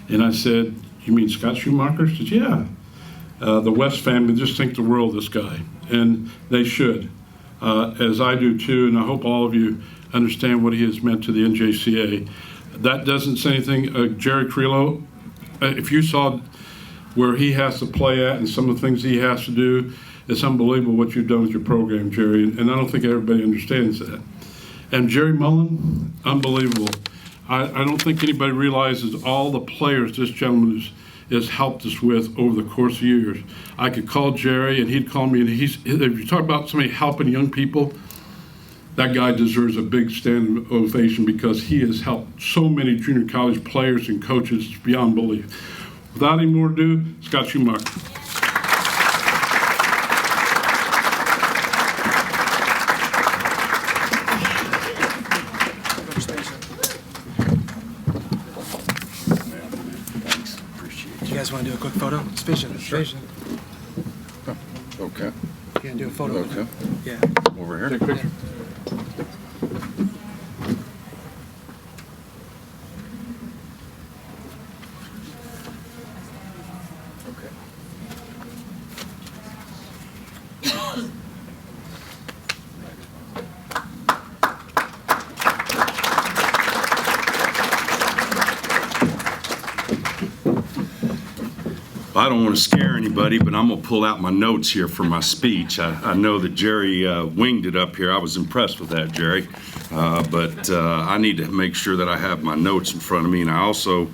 And I said, you mean Scott Schumacher? He said, yeah. The West family just think the world of this guy, and they should, as I do too, and I hope all of you understand what he has meant to the NJCAA. That doesn't say anything. Jerry Creelo, if you saw where he has to play at and some of the things he has to do, it's unbelievable what you've done with your program, Jerry, and I don't think everybody understands that. And Jerry Mullen, unbelievable. I don't think anybody realizes all the players this gentleman has helped us with over the course of years. I could call Jerry and he'd call me, and if you talk about somebody helping young people, that guy deserves a big standing ovation because he has helped so many junior college players and coaches beyond belief. Without any more ado, Scott Schumacher. You guys want to do a quick photo? It's vision. Sure. Vision. Okay. You gonna do a photo? Okay. Yeah. Over here. Take a picture. I don't want to scare anybody, but I'm going to pull out my notes here for my speech. I know that Jerry winged it up here. I was impressed with that, Jerry. But I need to make sure that I have my notes in front of me, and I also,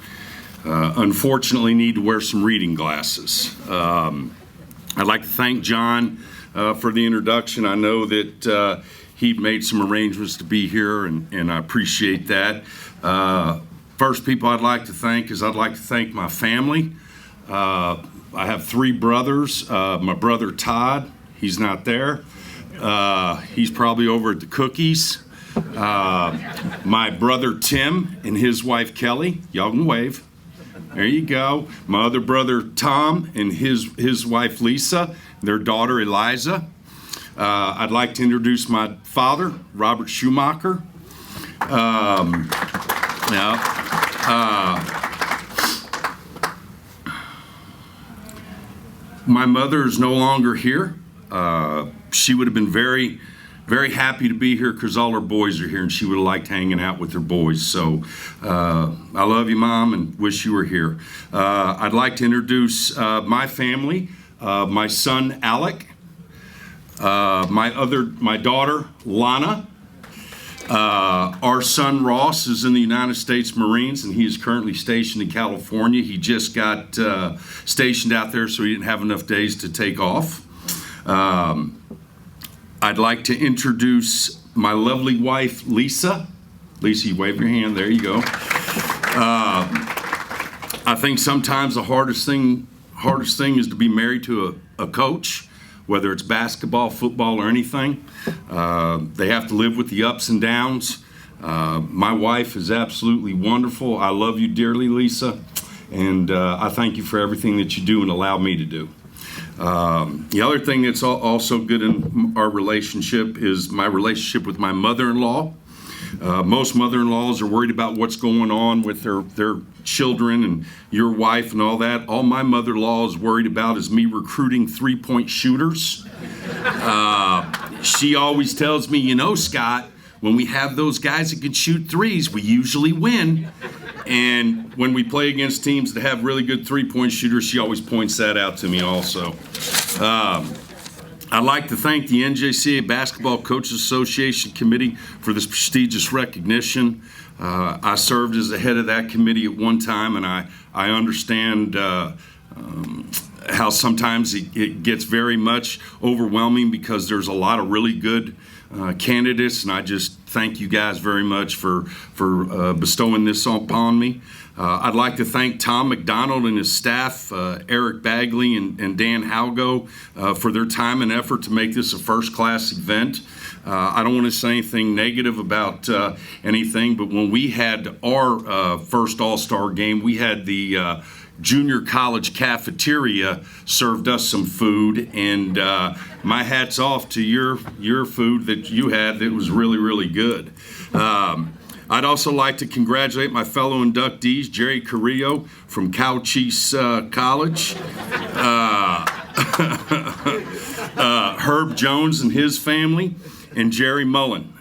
unfortunately, need to wear some reading glasses. I'd like to thank John for the introduction. I know that he made some arrangements to be here, and I appreciate that. First people I'd like to thank my family. I have 3 brothers. My brother Todd, he's not there. He's probably over at the cookies. My brother Tim and his wife Kelly, y'all can wave. There you go. My other brother Tom and his wife Lisa, their daughter Eliza. I'd like to introduce my father, Robert Schumacher. My mother is no longer here. She would have been very, very happy to be here because all her boys are here, and she would have liked hanging out with her boys. So I love you, Mom, and wish you were here. I'd like to introduce my family, my son, Alec, my daughter, Lana. Our son Ross is in the United States Marines, and he is currently stationed in California. He just got stationed out there, so he didn't have enough days to take off. I'd like to introduce my lovely wife, Lisa. Lisa, you wave your hand. There you go. I think sometimes the hardest thing is to be married to a coach, whether it's basketball, football, or anything. They have to live with the ups and downs. My wife is absolutely wonderful. I love you dearly, Lisa, and I thank you for everything that you do and allow me to do. The other thing that's also good in our relationship is my relationship with my mother-in-law. Most mother-in-laws are worried about what's going on with their children and your wife and all that. All my mother-in-law is worried about is me recruiting three-point shooters. She always tells me, you know, Scott, when we have those guys that can shoot threes, we usually win. And when we play against teams that have really good three-point shooters, she always points that out to me also. I'd like to thank the NJCAA Basketball Coaches Association Committee for this prestigious recognition. I served as the head of that committee at one time, and I understand how sometimes it gets very much overwhelming because there's a lot of really good candidates, and I just thank you guys very much for bestowing this upon me. I'd like to thank Tom McDonald and his staff, Eric Bagley and Dan Halgo, for their time and effort to make this a first-class event. I don't want to say anything negative about anything, but when we had our first All-Star game, we had the junior college cafeteria served us some food, and my hat's off to your food that you had. That was really, really good. I'd also like to congratulate my fellow inductees, Jerry Carrillo from Cochise College, Herb Jones and his family, and Jerry Mullen.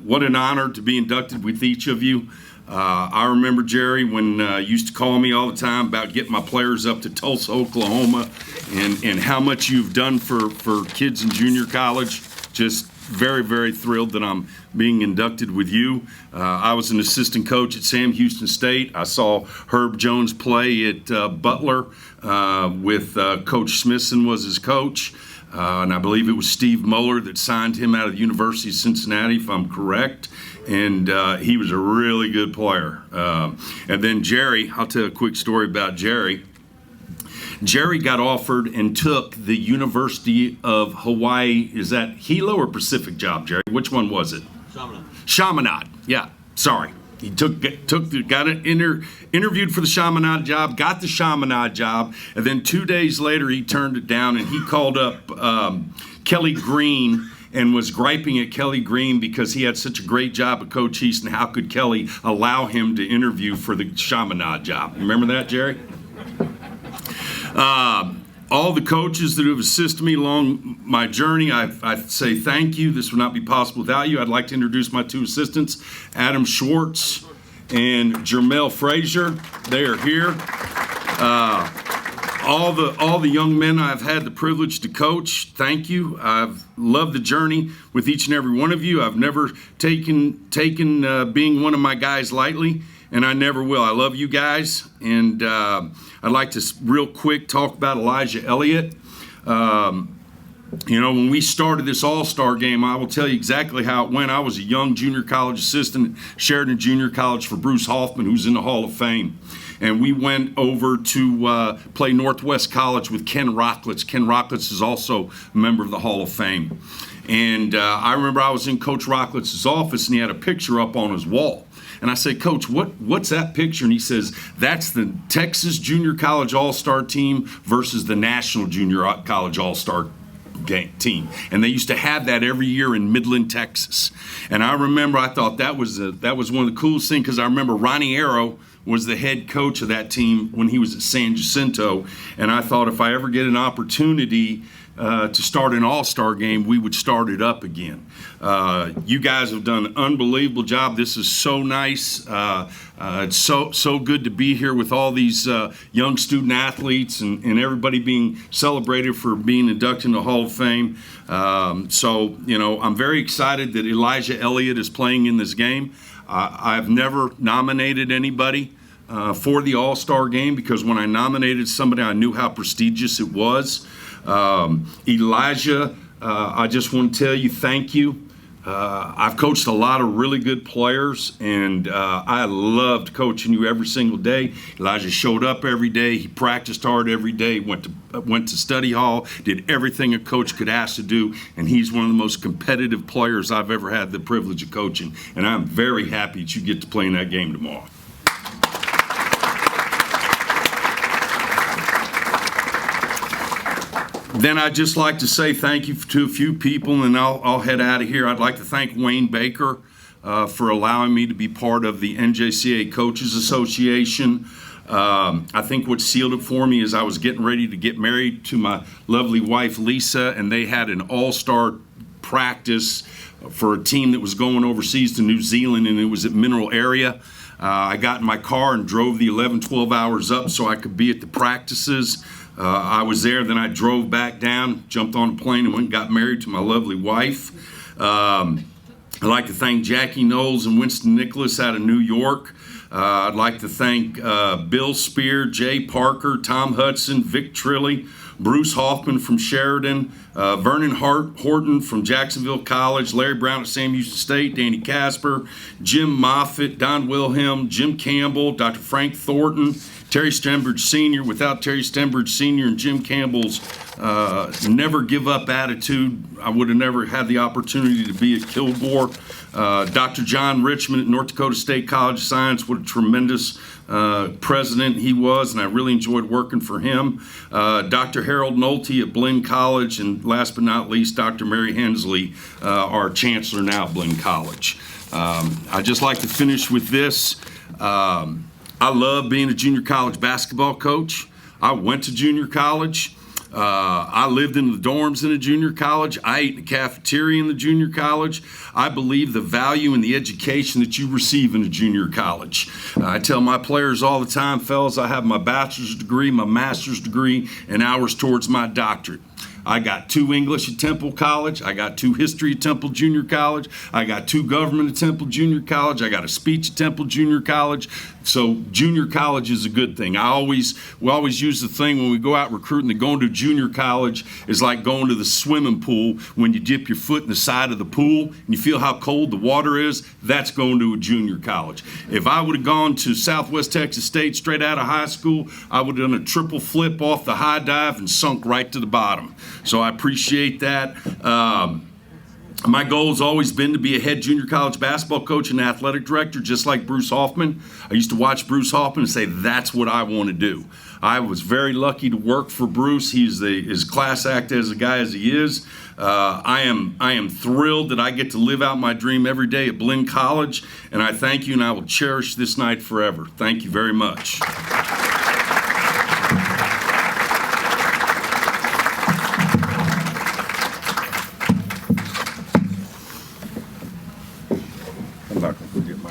What an honor to be inducted with each of you. I remember Jerry when you used to call me all the time about getting my players up to Tulsa, Oklahoma, and how much you've done for kids in junior college. Just very, very thrilled that I'm being inducted with you. I was an assistant coach at Sam Houston State. I saw Herb Jones play at Butler with Coach Smithson was his coach. And I believe it was Steve Muller that signed him out of the University of Cincinnati, if I'm correct. And he was a really good player. And then Jerry, I'll tell a quick story about Jerry. Jerry got offered and took the University of Hawaii, is that Hilo or Pacific job, Jerry? Which one was it? Chaminade. Yeah, sorry. He interviewed for the Chaminade job, got the Chaminade job, and then 2 days later he turned it down, and he called up Kelly Green and was griping at Kelly Green because he had such a great job at Cochise, and how could Kelly allow him to interview for the Chaminade job? Remember that, Jerry? All the coaches that have assisted me along my journey, I say thank you. This would not be possible without you. I'd like to introduce my two assistants, Adam Schwartz and Jermel Frazier. They are here. All the young men I've had the privilege to coach, thank you. I've loved the journey with each and every one of you. I've never taken being one of my guys lightly, and I never will. I love you guys, and I'd like to real quick talk about Elijah Elliott. When we started this All-Star game, I will tell you exactly how it went. I was a young junior college assistant at Sheridan Junior College for Bruce Hoffman, who's in the Hall of Fame. And we went over to play Northwest College with Ken Rocklitz. Ken Rocklitz is also a member of the Hall of Fame. And I remember I was in Coach Rocklitz's office, and he had a picture up on his wall. And I said, Coach, what's that picture? And he says, that's the Texas Junior College All-Star team versus the National Junior College All-Star team. And they used to have that every year in Midland, Texas. And I remember, I thought that was one of the coolest things, because I remember Ronnie Arrow was the head coach of that team when he was at San Jacinto. And I thought if I ever get an opportunity to start an all-star game, we would start it up again. You guys have done an unbelievable job. This is so nice. It's so good to be here with all these young student athletes and everybody being celebrated for being inducted in the Hall of Fame. I'm very excited that Elijah Elliott is playing in this game. I've never nominated anybody for the All-Star game, because when I nominated somebody, I knew how prestigious it was. Elijah, I just want to tell you thank you. I've coached a lot of really good players, and I loved coaching you every single day. Elijah showed up every day. He practiced hard every day, went to study hall, did everything a coach could ask to do, and he's one of the most competitive players I've ever had the privilege of coaching. And I'm very happy that you get to play in that game tomorrow. Then I'd just like to say thank you to a few people, and I'll head out of here. I'd like to thank Wayne Baker for allowing me to be part of the NJCAA Coaches Association. I think what sealed it for me is I was getting ready to get married to my lovely wife, Lisa, and they had an all-star practice for a team that was going overseas to New Zealand, and it was at Mineral Area. I got in my car and drove the 11, 12 hours up so I could be at the practices. I was there, then I drove back down, jumped on a plane, and went and got married to my lovely wife. I'd like to thank Jackie Knowles and Winston Nicholas out of New York. I'd like to thank Bill Spear, Jay Parker, Tom Hudson, Vic Trilly, Bruce Hoffman from Sheridan, Vernon Horton from Jacksonville College, Larry Brown at Sam Houston State, Danny Casper, Jim Moffitt, Don Wilhelm, Jim Campbell, Dr. Frank Thornton, Terry Stenbridge Sr., without Terry Stenbridge Sr. and Jim Campbell's never give up attitude, I would have never had the opportunity to be at Kilgore. Dr. John Richmond at North Dakota State College of Science, what a tremendous president he was, and I really enjoyed working for him. Dr. Harold Nolte at Blinn College, and last but not least, Dr. Mary Hensley, our chancellor now at Blinn College. I'd just like to finish with this. I love being a junior college basketball coach. I went to junior college. I lived in the dorms in a junior college. I ate in the cafeteria in the junior college. I believe the value in the education that you receive in a junior college. I tell my players all the time, fellas, I have my bachelor's degree, my master's degree, and hours towards my doctorate. I got 2 English at Temple College. I got 2 history at Temple Junior College. I got 2 government at Temple Junior College. I got a speech at Temple Junior College. So junior college is a good thing. We always use the thing when we go out recruiting that going to junior college is like going to the swimming pool when you dip your foot in the side of the pool and you feel how cold the water is. That's going to a junior college. If I would have gone to Southwest Texas State straight out of high school, I would have done a triple flip off the high dive and sunk right to the bottom. So I appreciate that. My goal has always been to be a head junior college basketball coach and athletic director, just like Bruce Hoffman. I used to watch Bruce Hoffman and say, that's what I want to do. I was very lucky to work for Bruce. He's as class act as a guy as he is. I am thrilled that I get to live out my dream every day at Blinn College, and I thank you, and I will cherish this night forever. Thank you very much. I'm not going to forget my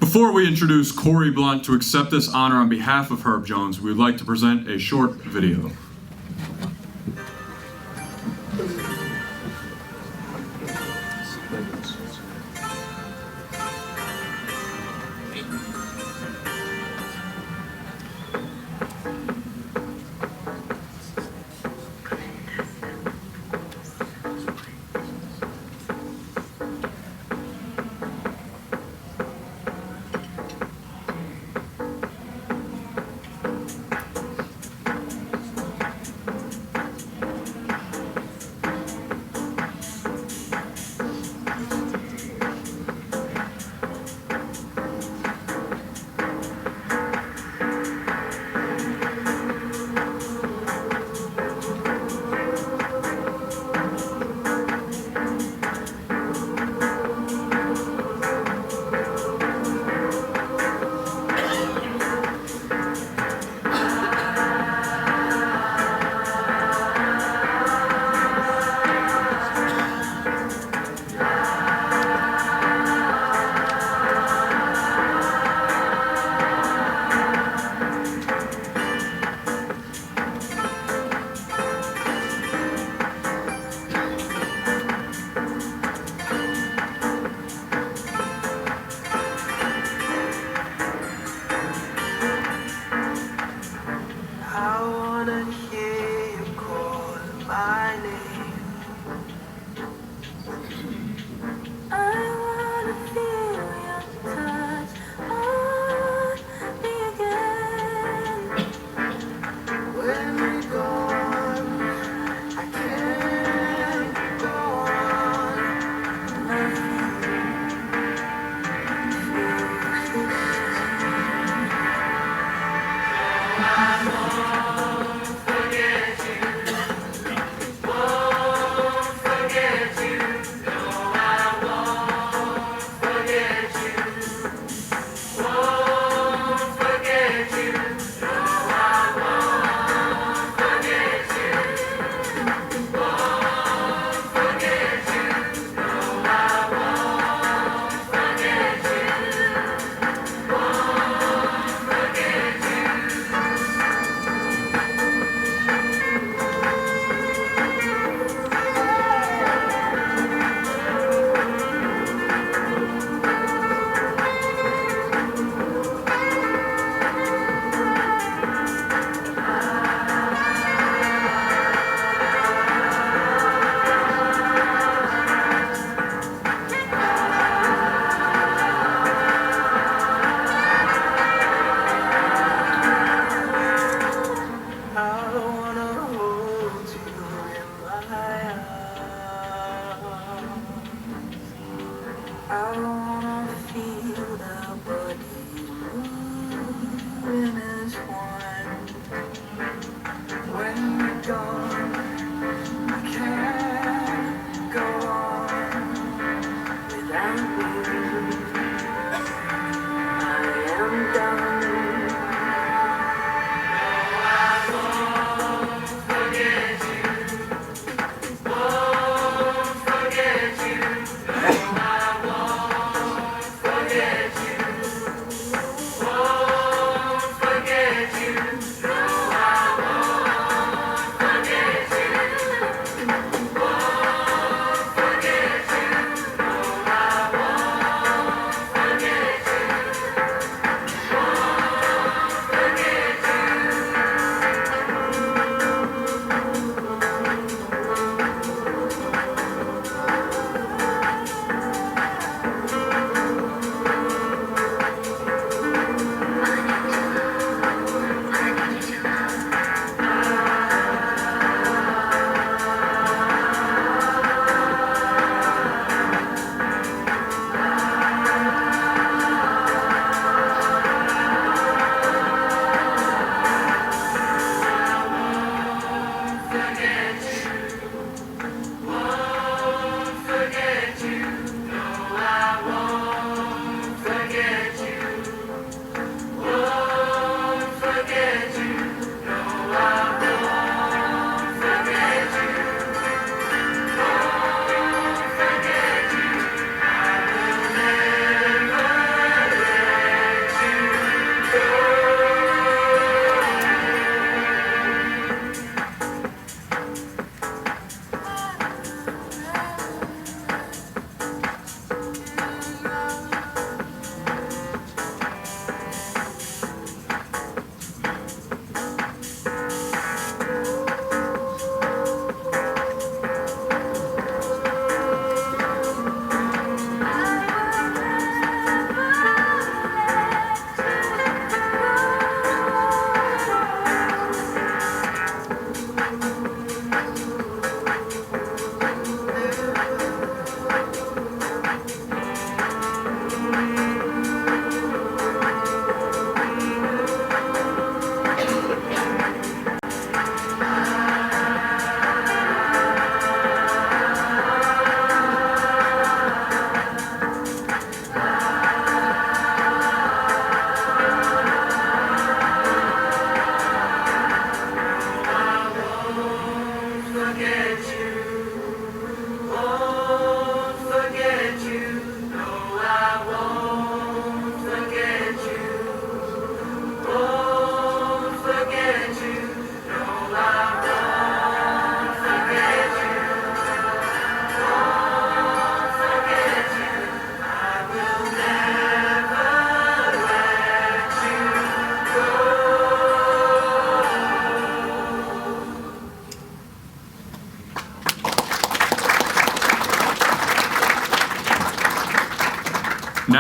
Before we introduce Corey Blunt to accept this honor on behalf of Herb Jones, we would like to present a short video.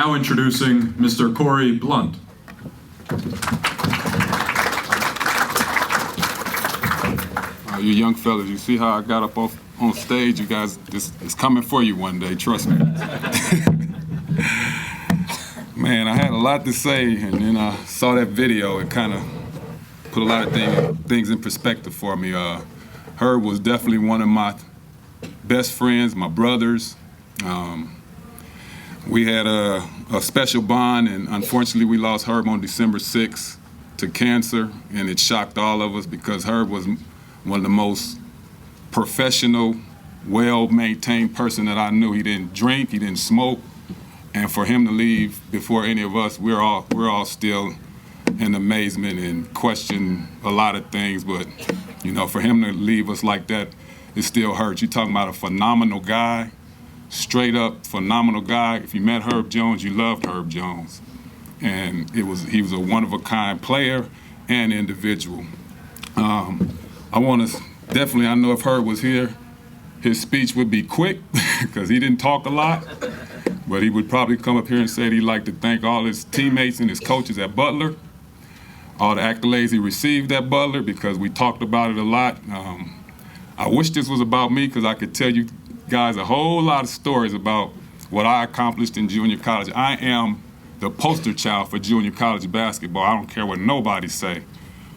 Now introducing Mr. Corey Blunt. You young fellas, you see how I got up on stage? You guys, this is coming for you one day, trust me. Man, I had a lot to say, and then I saw that video. It kind of put a lot of things in perspective for me. Herb was definitely one of my best friends, my brothers. We had a special bond, and unfortunately we lost Herb on December 6th to cancer, and it shocked all of us because Herb was one of the most professional, well-maintained person that I knew. He didn't drink, he didn't smoke, and for him to leave before any of us, we're all still in amazement and question a lot of things. But you know, for him to leave us like that, it still hurts. You're talking about a phenomenal guy, straight up phenomenal guy. If you met Herb Jones, you loved Herb Jones, and he was a one-of-a-kind player and individual. I know if Herb was here, his speech would be quick because he didn't talk a lot, but he would probably come up here and say he'd like to thank all his teammates and his coaches at Butler, all the accolades he received at Butler, because we talked about it a lot. I wish this was about me because I could tell you guys a whole lot of stories about what I accomplished in junior college. I am the poster child for junior college basketball. I don't care what nobody say.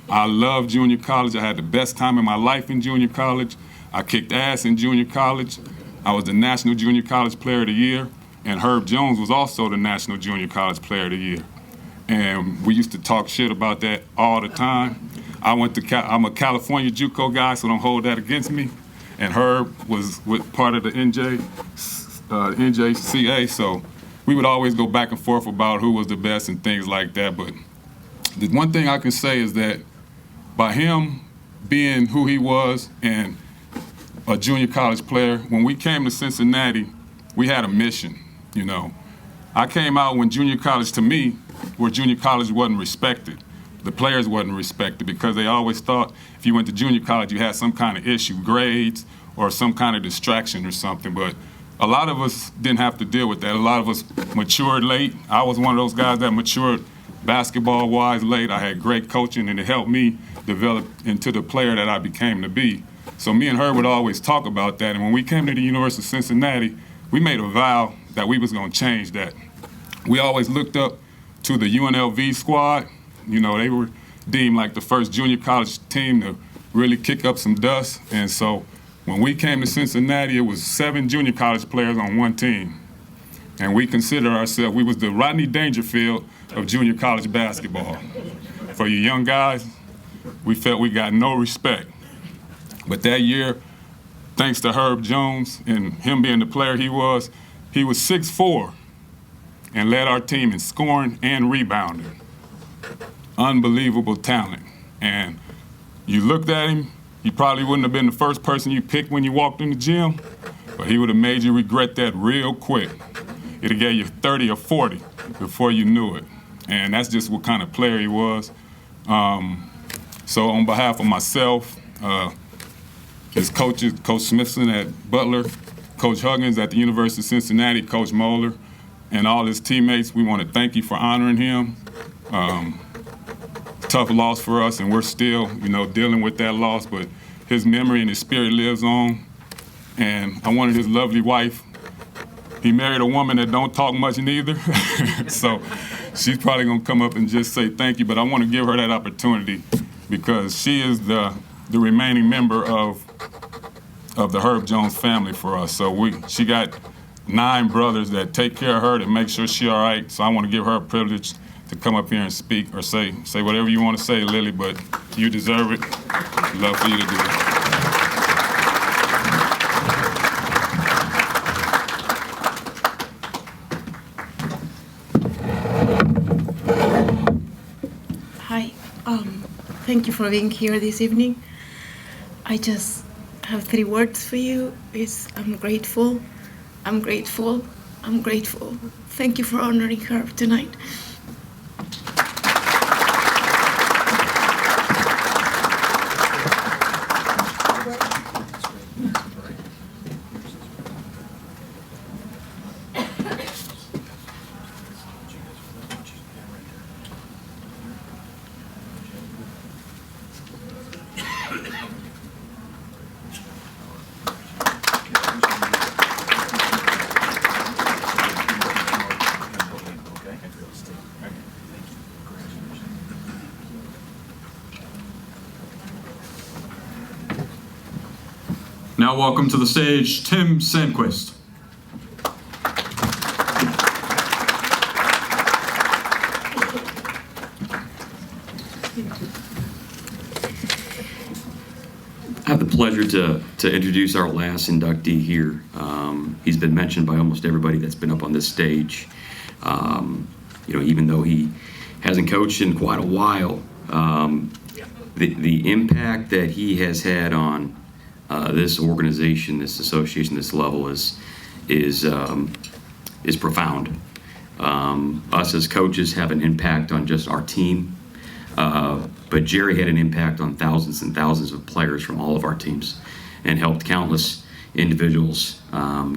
I love junior college. I had the best time in my life in junior college. I kicked ass in junior college. I was the National Junior College Player of the Year, and Herb Jones was also the National Junior College Player of the Year. And we used to talk shit about that all the time. I'm a California JUCO guy, so don't hold that against me. And Herb was part of the NJCAA, so we would always go back and forth about who was the best and things like that. But the one thing I can say is that by him being who he was and a junior college player, when we came to Cincinnati, we had a mission, you know. I came out when junior college, to me, where junior college wasn't respected. The players wasn't respected because they always thought if you went to junior college, you had some kind of issue, grades or some kind of distraction or something. But a lot of us didn't have to deal with that. A lot of us matured late. I was one of those guys that matured basketball-wise late. I had great coaching, and it helped me develop into the player that I became to be. So me and Herb would always talk about that. And when we came to the University of Cincinnati, we made a vow that we was going to change that. We always looked up to the UNLV squad. You know, they were deemed like the first junior college team to really kick up some dust. And so when we came to Cincinnati, it was 7 junior college players on one team. And we consider ourselves, we was the Rodney Dangerfield of junior college basketball. For you young guys, we felt we got no respect. But that year, thanks to Herb Jones and him being the player he was 6'4" and led our team in scoring and rebounding. Unbelievable talent. And you looked at him, he probably wouldn't have been the first person you picked when you walked in the gym, but he would have made you regret that real quick. It'd have gave you 30 or 40 before you knew it. And that's just what kind of player he was. So on behalf of myself, his coaches, Coach Smithson at Butler, Coach Huggins at the University of Cincinnati, Coach Moeller, and all his teammates, we want to thank you for honoring him. Tough loss for us, and we're still, you know, dealing with that loss, but his memory and his spirit lives on. And I wanted his lovely wife. He married a woman that don't talk much neither, so she's probably gonna come up and just say thank you, but I want to give her that opportunity because she is the remaining member of the Herb Jones family for us. So she got 9 brothers that take care of her, that make sure she's all right. So I want to give her a privilege to come up here and speak or say whatever you want to say, Lily, but you deserve it. I'd love for you to do it. Hi, thank you for being here this evening. I just have 3 words for you. I'm grateful, I'm grateful, I'm grateful. Thank you for honoring her tonight. Now welcome to the stage, Tim Sandquist. I have the pleasure to introduce our last inductee here. He's been mentioned by almost everybody that's been up on this stage. Even though he hasn't coached in quite a while, the impact that he has had on this organization, this association, this level is profound. Us as coaches have an impact on just our team. But Jerry had an impact on thousands and thousands of players from all of our teams and helped countless individuals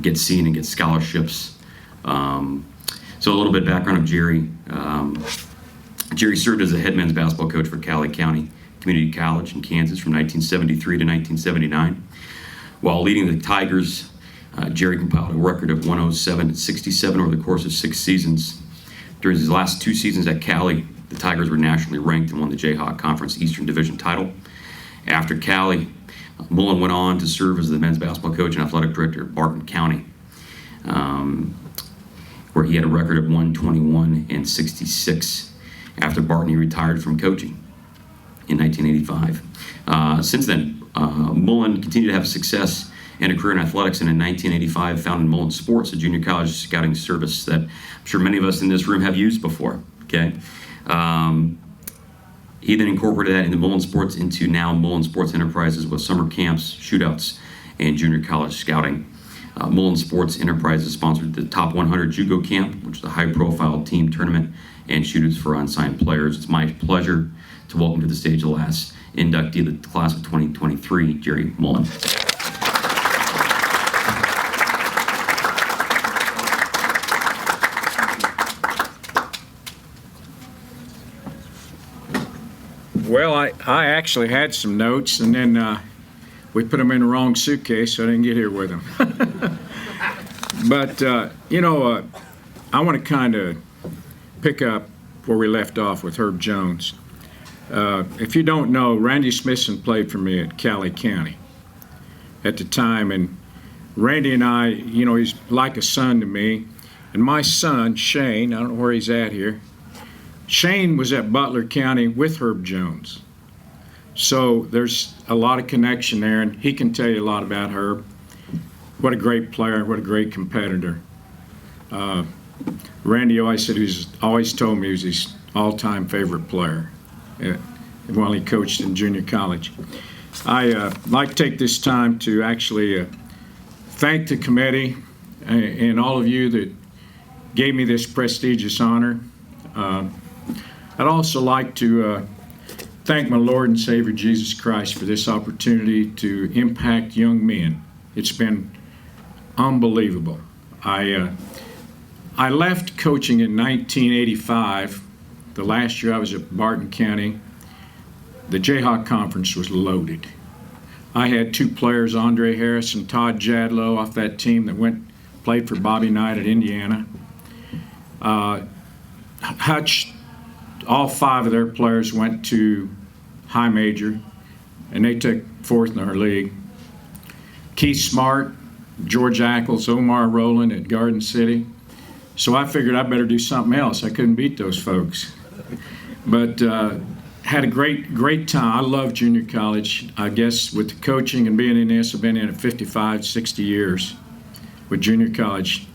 get seen and get scholarships. So a little bit of background of Jerry. Jerry served as a head men's basketball coach for Cali County Community College in Kansas from 1973 to 1979. While leading the Tigers, Jerry compiled a record of 107 and 67 over the course of 6 seasons. During his last 2 seasons at Cali, the Tigers were nationally ranked and won the Jayhawk Conference Eastern Division title. After Cali, Mullen went on to serve as the men's basketball coach and athletic director at Barton County, where he had a record of 121 and 66. After Barton, he retired from coaching in 1985. Since then, Mullen continued to have success and a career in athletics, and in 1985 founded Mullen Sports, a junior college scouting service that I'm sure many of us in this room have used before. Okay. He then incorporated that into Mullen Sports into now Mullen Sports Enterprises with summer camps, shootouts, and junior college scouting. Mullen Sports Enterprises sponsored the Top 100 JUCO Camp, which is a high-profile team tournament and shootouts for unsigned players. It's my pleasure to welcome to the stage the last inductee of the class of 2023, Jerry Mullen. Well, I actually had some notes, and then we put them in the wrong suitcase, so I didn't get here with them. But, I want to kind of pick up where we left off with Herb Jones. If you don't know, Randy Smithson played for me at Cali County at the time, and Randy and I, he's like a son to me. And my son, Shane, I don't know where he's at here, Shane was at Butler County with Herb Jones. So there's a lot of connection there, and he can tell you a lot about Herb. What a great player, what a great competitor. Randy always told me he was his all-time favorite player while he coached in junior college. I like to take this time to actually thank the committee and all of you that gave me this prestigious honor. I'd also like to thank my Lord and Savior Jesus Christ for this opportunity to impact young men. It's been unbelievable. I left coaching in 1985. The last year I was at Barton County, the Jayhawk Conference was loaded. I had 2 players, Andre Harris and Todd Jadlow, off that team that played for Bobby Knight at Indiana. Hutch, all 5 of their players went to high major, and they took 4th in our league. Keith Smart, George Ackles, Omar Rowland at Garden City. So I figured I better do something else. I couldn't beat those folks. But had a great time. I love junior college. I guess with the coaching and being in this, I've been in it 55, 60 years with junior college.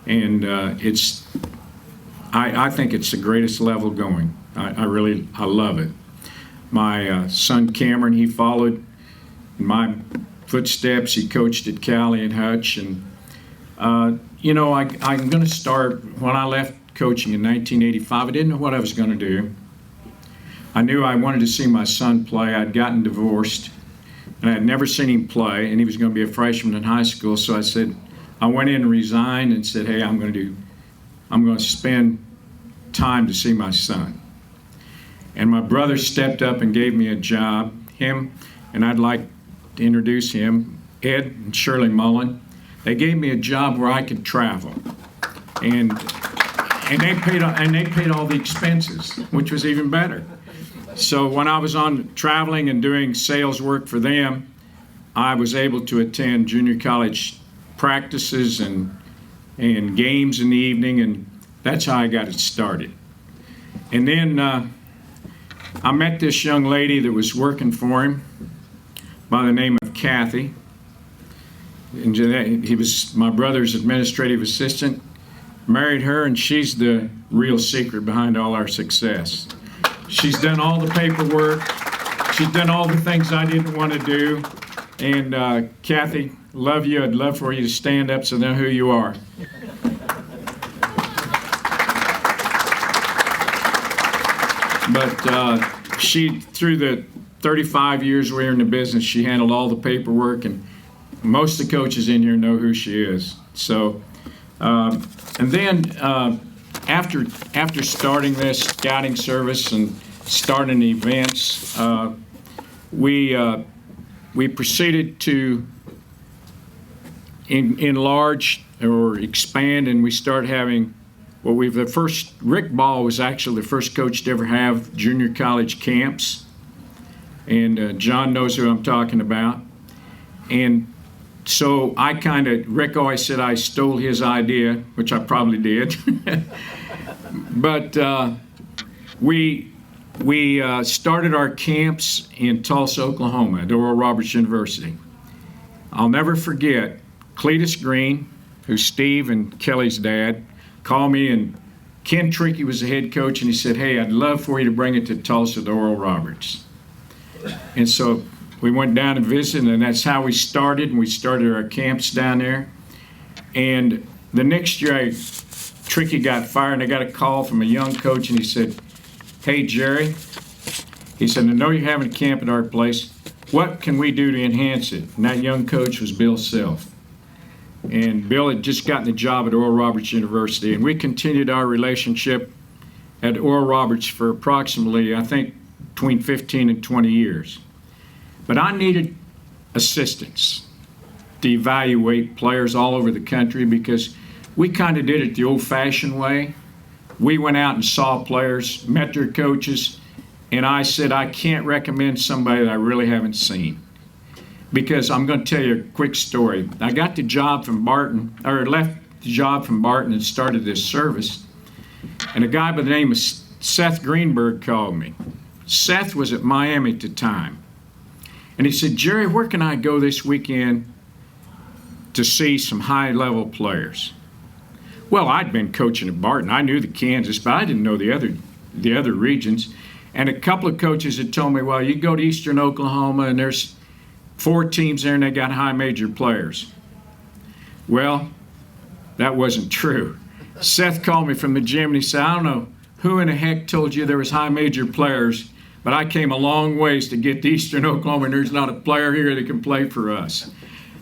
And I think it's the greatest level going. I love it. My son Cameron, he followed in my footsteps. He coached at Cali and Hutch. And, I'm going to start, when I left coaching in 1985, I didn't know what I was going to do. I knew I wanted to see my son play. I'd gotten divorced, and I had never seen him play, and he was going to be a freshman in high school. So I went in and resigned and said, hey, I'm going to spend time to see my son. And my brother stepped up and gave me a job, him, and I'd like to introduce him, Ed and Shirley Mullen. They gave me a job where I could travel, and they paid all the expenses, which was even better. So when I was on traveling and doing sales work for them, I was able to attend junior college practices and games in the evening, and that's how I got it started. And then I met this young lady that was working for him by the name of Kathy. And he was my brother's administrative assistant. Married her, and she's the real secret behind all our success. She's done all the paperwork. She's done all the things I didn't want to do. And Kathy, love you. I'd love for you to stand up so they know who you are. But she, through the 35 years we were in the business, she handled all the paperwork, and most of the coaches in here know who she is. So, and then after starting this scouting service and starting events, we proceeded to enlarge or expand, and we started having Rick Ball was actually the first coach to ever have junior college camps, and John knows who I'm talking about. And so Rick always said I stole his idea, which I probably did. But we started our camps in Tulsa, Oklahoma, at Oral Roberts University. I'll never forget, Cletus Green, who's Steve and Kelly's dad, called me, and Ken Trickey was the head coach, and he said, "Hey, I'd love for you to bring it to Tulsa to Oral Roberts." And so we went down and visited, and that's how we started, and we started our camps down there. And the next year, Trickey got fired, and I got a call from a young coach, and he said, "Hey, Jerry," he said, "I know you're having a camp at our place. What can we do to enhance it?" And that young coach was Bill Self. And Bill had just gotten the job at Oral Roberts University, and we continued our relationship at Oral Roberts for approximately, I think, between 15 and 20 years. But I needed assistance to evaluate players all over the country, because we kind of did it the old-fashioned way. We went out and saw players, met their coaches, and I said, I can't recommend somebody that I really haven't seen. Because I'm going to tell you a quick story. I got the job from Barton, or left the job from Barton and started this service. And a guy by the name of Seth Greenberg called me. Seth was at Miami at the time. And he said, "Jerry, where can I go this weekend to see some high-level players?" Well, I'd been coaching at Barton. I knew the Kansas, but I didn't know the other regions. And a couple of coaches had told me, well, you go to Eastern Oklahoma, and there's 4 teams there, and they got high major players. Well, that wasn't true. Seth called me from the gym, and he said, "I don't know who in the heck told you there was high major players, but I came a long ways to get to Eastern Oklahoma, and there's not a player here that can play for us."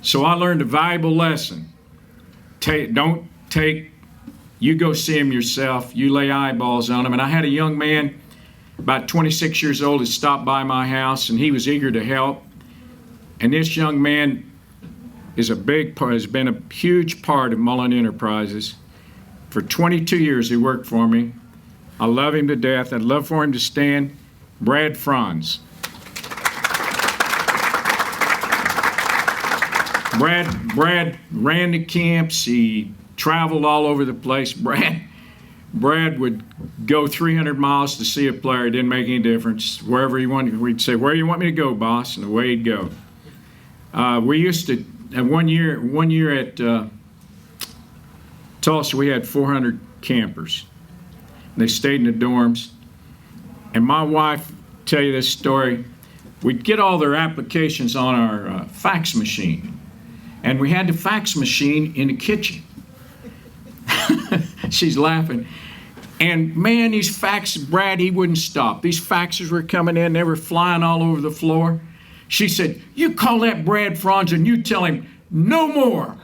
So I learned a valuable lesson. You go see him yourself. You lay eyeballs on him. And I had a young man, about 26 years old, that stopped by my house, and he was eager to help. And this young man is a big part, has been a huge part of Mullen Enterprises. For 22 years he worked for me. I love him to death. I'd love for him to stand. Brad Franz. Brad ran the camps. He traveled all over the place. Brad would go 300 miles to see a player. It didn't make any difference. Wherever he wanted, we'd say, "Where do you want me to go, boss?" And away he'd go. We used to, one year at Tulsa, we had 400 campers. They stayed in the dorms. And my wife, tell you this story, we'd get all their applications on our fax machine. And we had the fax machine in the kitchen. She's laughing. And man, these faxes, Brad, he wouldn't stop. These faxes were coming in, they were flying all over the floor. She said, "You call that Brad Franz and you tell him no more."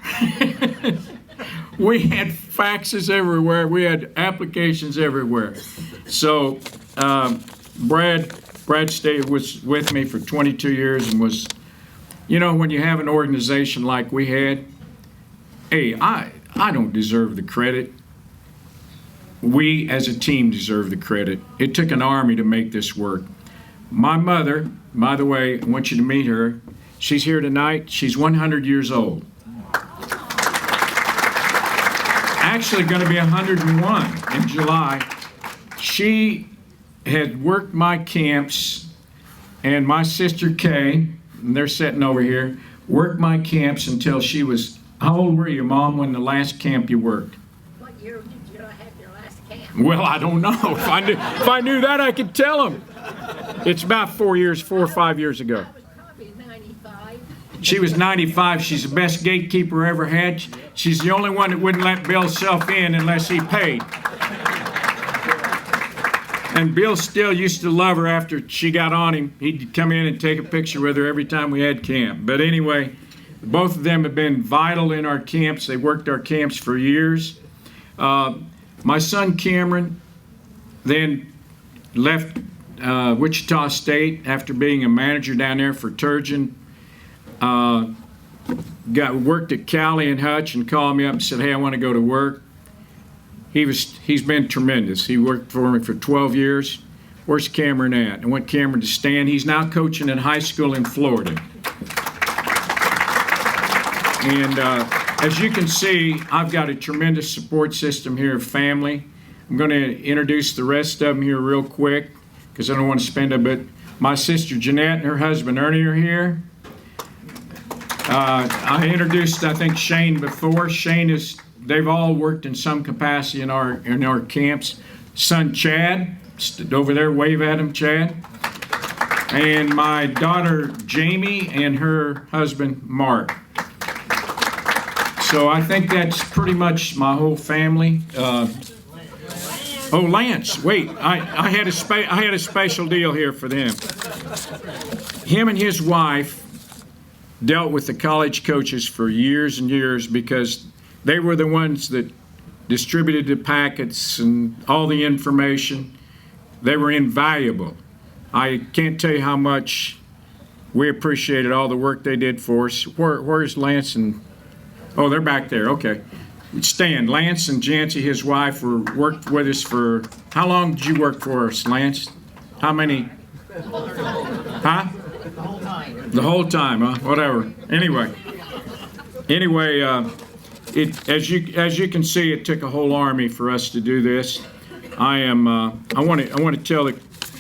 We had faxes everywhere. We had applications everywhere. So Brad stayed with me for 22 years and was, you know, when you have an organization like we had, hey, I don't deserve the credit. We as a team deserve the credit. It took an army to make this work. My mother, by the way, I want you to meet her. She's here tonight. She's 100 years old. Actually going to be 101 in July. She had worked my camps, and my sister Kay, and they're sitting over here, worked my camps until she was, how old were you, Mom, when the last camp you worked? What year did you have your last camp? Well, I don't know. If I knew that, I could tell them. It's about 4 or 5 years ago. I was probably 95. She was 95. She's the best gatekeeper I ever had. She's the only one that wouldn't let Bill Self in unless he paid. And Bill still used to love her after she got on him. He'd come in and take a picture with her every time we had camp. But anyway, both of them have been vital in our camps. They worked our camps for years. My son Cameron then left Wichita State after being a manager down there for Turgeon. Worked at Cali and Hutch and called me up and said, hey, I want to go to work. He's been tremendous. He worked for me for 12 years. Where's Cameron at? I want Cameron to stand. He's now coaching in high school in Florida. And as you can see, I've got a tremendous support system here of family. I'm going to introduce the rest of them here real quick because I don't want to spend a bit. My sister Jeanette and her husband Ernie are here. I introduced, I think, Shane before. They've all worked in some capacity in our camps. Son Chad, stood over there, wave at him, Chad. And my daughter Jamie and her husband Mark. So I think that's pretty much my whole family. Lance, wait, I had a special deal here for them. Him and his wife dealt with the college coaches for years and years because they were the ones that distributed the packets and all the information. They were invaluable. I can't tell you how much we appreciated all the work they did for us. Where's Lance and... Oh, they're back there. Okay. Stan, Lance and Jancy, his wife, worked with us for... How long did you work for us, Lance? How many? Huh? The whole time. The whole time, huh? Whatever. Anyway, as you can see, it took a whole army for us to do this. I want to tell I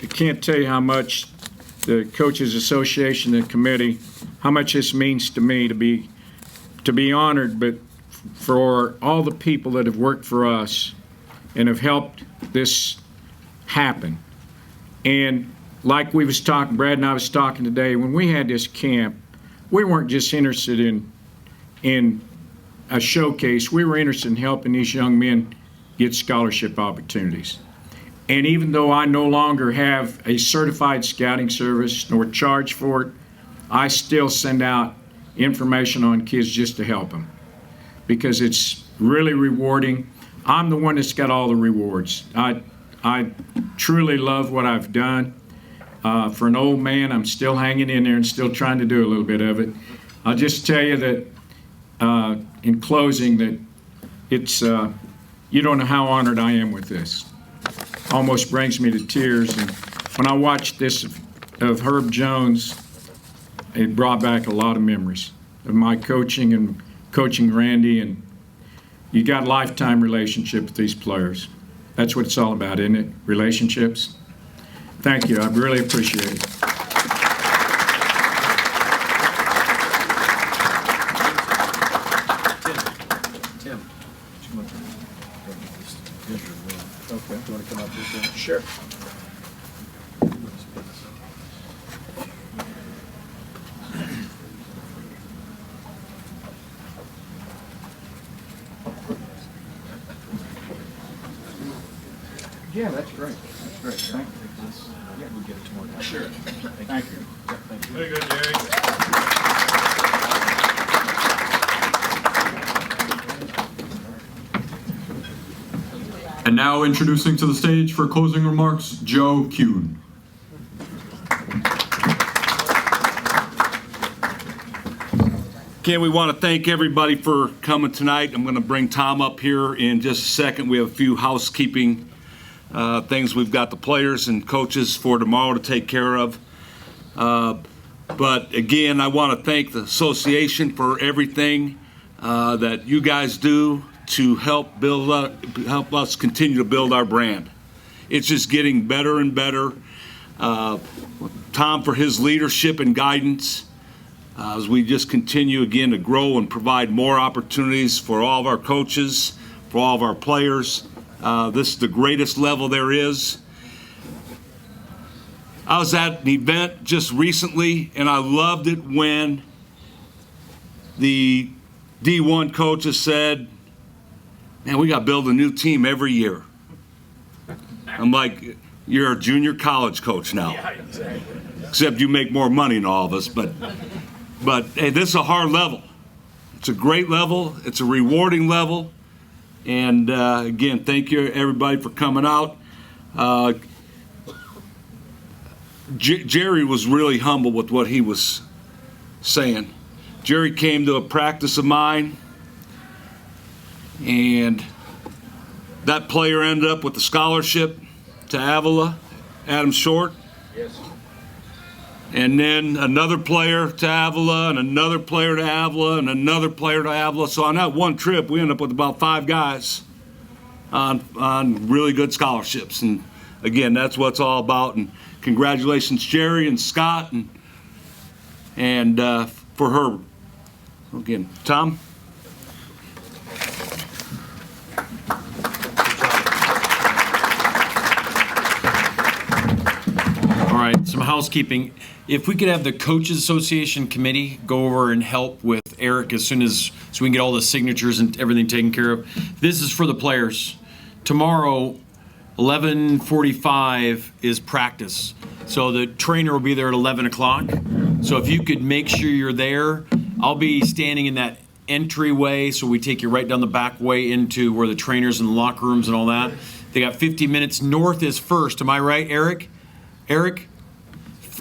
can't tell you how much the Coaches Association and committee, how much this means to me to be honored, but for all the people that have worked for us and have helped this happen. And like we was talking, Brad and I was talking today, when we had this camp, we weren't just interested in a showcase. We were interested in helping these young men get scholarship opportunities. And even though I no longer have a certified scouting service nor charge for it, I still send out information on kids just to help them because it's really rewarding. I'm the one that's got all the rewards. I truly love what I've done. For an old man, I'm still hanging in there and still trying to do a little bit of it. I'll just tell you that in closing that it's, you don't know how honored I am with this. Almost brings me to tears. And when I watched this of Herb Jones, it brought back a lot of memories of my coaching and coaching Randy. And you got a lifetime relationship with these players. That's what it's all about, isn't it? Relationships. Thank you. I really appreciate it. Tim. Okay. You want to come up here? Sure. Yeah, that's great. That's great. Thank you. Yeah, we'll get it tomorrow. Sure. Thank you. Thank you. Very good, Jerry. And now introducing to the stage for closing remarks, Joe Kuhn. Again, we want to thank everybody for coming tonight. I'm going to bring Tom up here in just a second. We have a few housekeeping things we've got the players and coaches for tomorrow to take care of. But again, I want to thank the association for everything that you guys do to help us continue to build our brand. It's just getting better and better. Tom for his leadership and guidance as we just continue again to grow and provide more opportunities for all of our coaches, for all of our players. This is the greatest level there is. I was at an event just recently, and I loved it when the D1 coaches said, man, we got to build a new team every year. I'm like, you're a junior college coach now. Yeah, exactly. Except you make more money than all of us. But hey, this is a hard level. It's a great level. It's a rewarding level. And again, thank you everybody for coming out. Jerry was really humble with what he was saying. Jerry came to a practice of mine, and that player ended up with a scholarship to Avila, Adam Short. Yes. And then another player to Avila, and another player to Avila, and another player to Avila. So on that one trip, we ended up with about 5 guys on really good scholarships. And again, that's what it's all about. And congratulations, Jerry and Scott, and for her. Again, Tom. All right, some housekeeping. If we could have the Coaches Association committee go over and help with Eric as soon as, so we can get all the signatures and everything taken care of. This is for the players. Tomorrow, 11:45 is practice. So the trainer will be there at 11 o'clock. So if you could make sure you're there, I'll be standing in that entryway, so we take you right down the back way into where the trainers and the locker rooms and all that. They got 50 minutes. North is first. Am I right, Eric? Eric?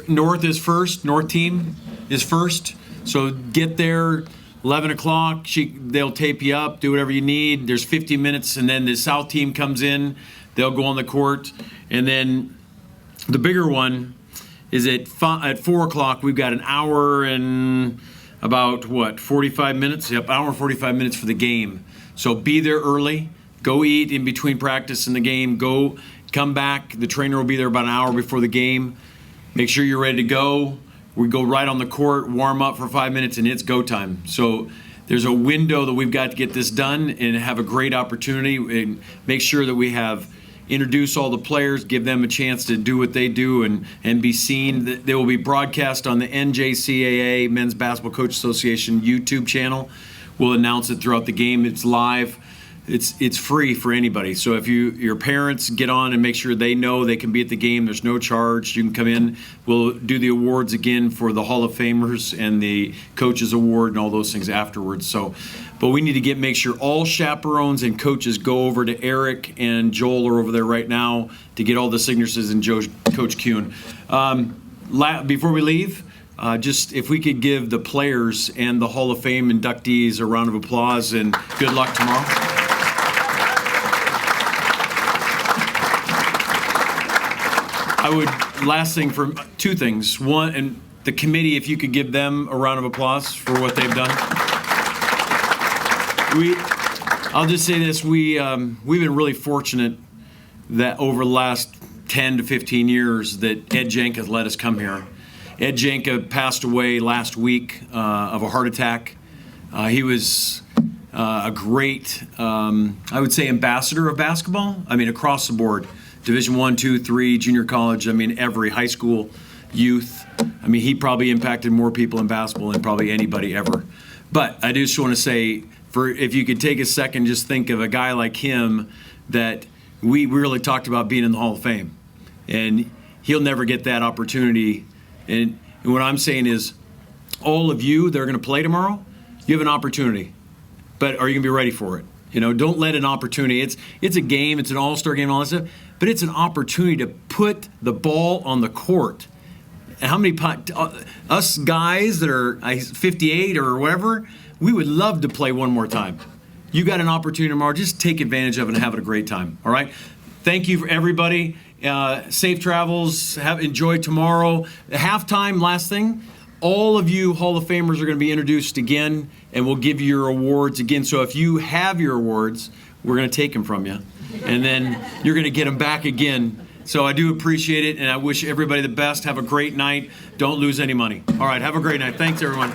North is first. North team is first. So get there, 11 o'clock. They'll tape you up, do whatever you need. There's 50 minutes, and then the South team comes in. They'll go on the court. And then the bigger one is at 4 o'clock. We've got an hour and about, 45 minutes? Yep, hour and 45 minutes for the game. So be there early. Go eat in between practice and the game. Come back. The trainer will be there about an hour before the game. Make sure you're ready to go. We go right on the court, warm up for 5 minutes, and it's go time. So there's a window that we've got to get this done and have a great opportunity, and make sure that we have introduce all the players, give them a chance to do what they do and be seen. They will be broadcast on the NJCAA Men's Basketball Coach Association YouTube channel. We'll announce it throughout the game. It's live. It's free for anybody. So if your parents get on and make sure they know they can be at the game, there's no charge. You can come in. We'll do the awards again for the Hall of Famers and the Coaches Award and all those things afterwards. So, but we need to make sure all chaperones and coaches go over to Eric and Joel are over there right now to get all the signatures and Coach Kuhn. Before we leave, just if we could give the players and the Hall of Fame inductees a round of applause and good luck tomorrow. Last thing for 2 things. One, and the committee, if you could give them a round of applause for what they've done. I'll just say this, we've been really fortunate that over the last 10 to 15 years that Ed Janka let us come here. Ed Janka passed away last week of a heart attack. He was a great, I would say, ambassador of basketball. I mean, across the board. Division 1, 2, 3, junior college, I mean, every high school, youth. I mean, he probably impacted more people in basketball than probably anybody ever. But I just want to say, if you could take a second, just think of a guy like him that we really talked about being in the Hall of Fame. And he'll never get that opportunity. And what I'm saying is, all of you that are going to play tomorrow, you have an opportunity. But are you going to be ready for it? You know, don't let an opportunity. It's a game. It's an all-star game and all that stuff. But it's an opportunity to put the ball on the court. And how many us guys that are 58 or whatever, we would love to play one more time. You got an opportunity tomorrow. Just take advantage of it and have a great time. All right. Thank you for everybody. Safe travels. Enjoy tomorrow. Halftime. Last thing. all of you Hall of Famers are going to be introduced again, and we'll give you your awards again. So if you have your awards, we're going to take them from you, and then you're going to get them back again. So I do appreciate it, and I wish everybody the best. Have a great night. Don't lose any money. All right, have a great night. Thanks, everyone.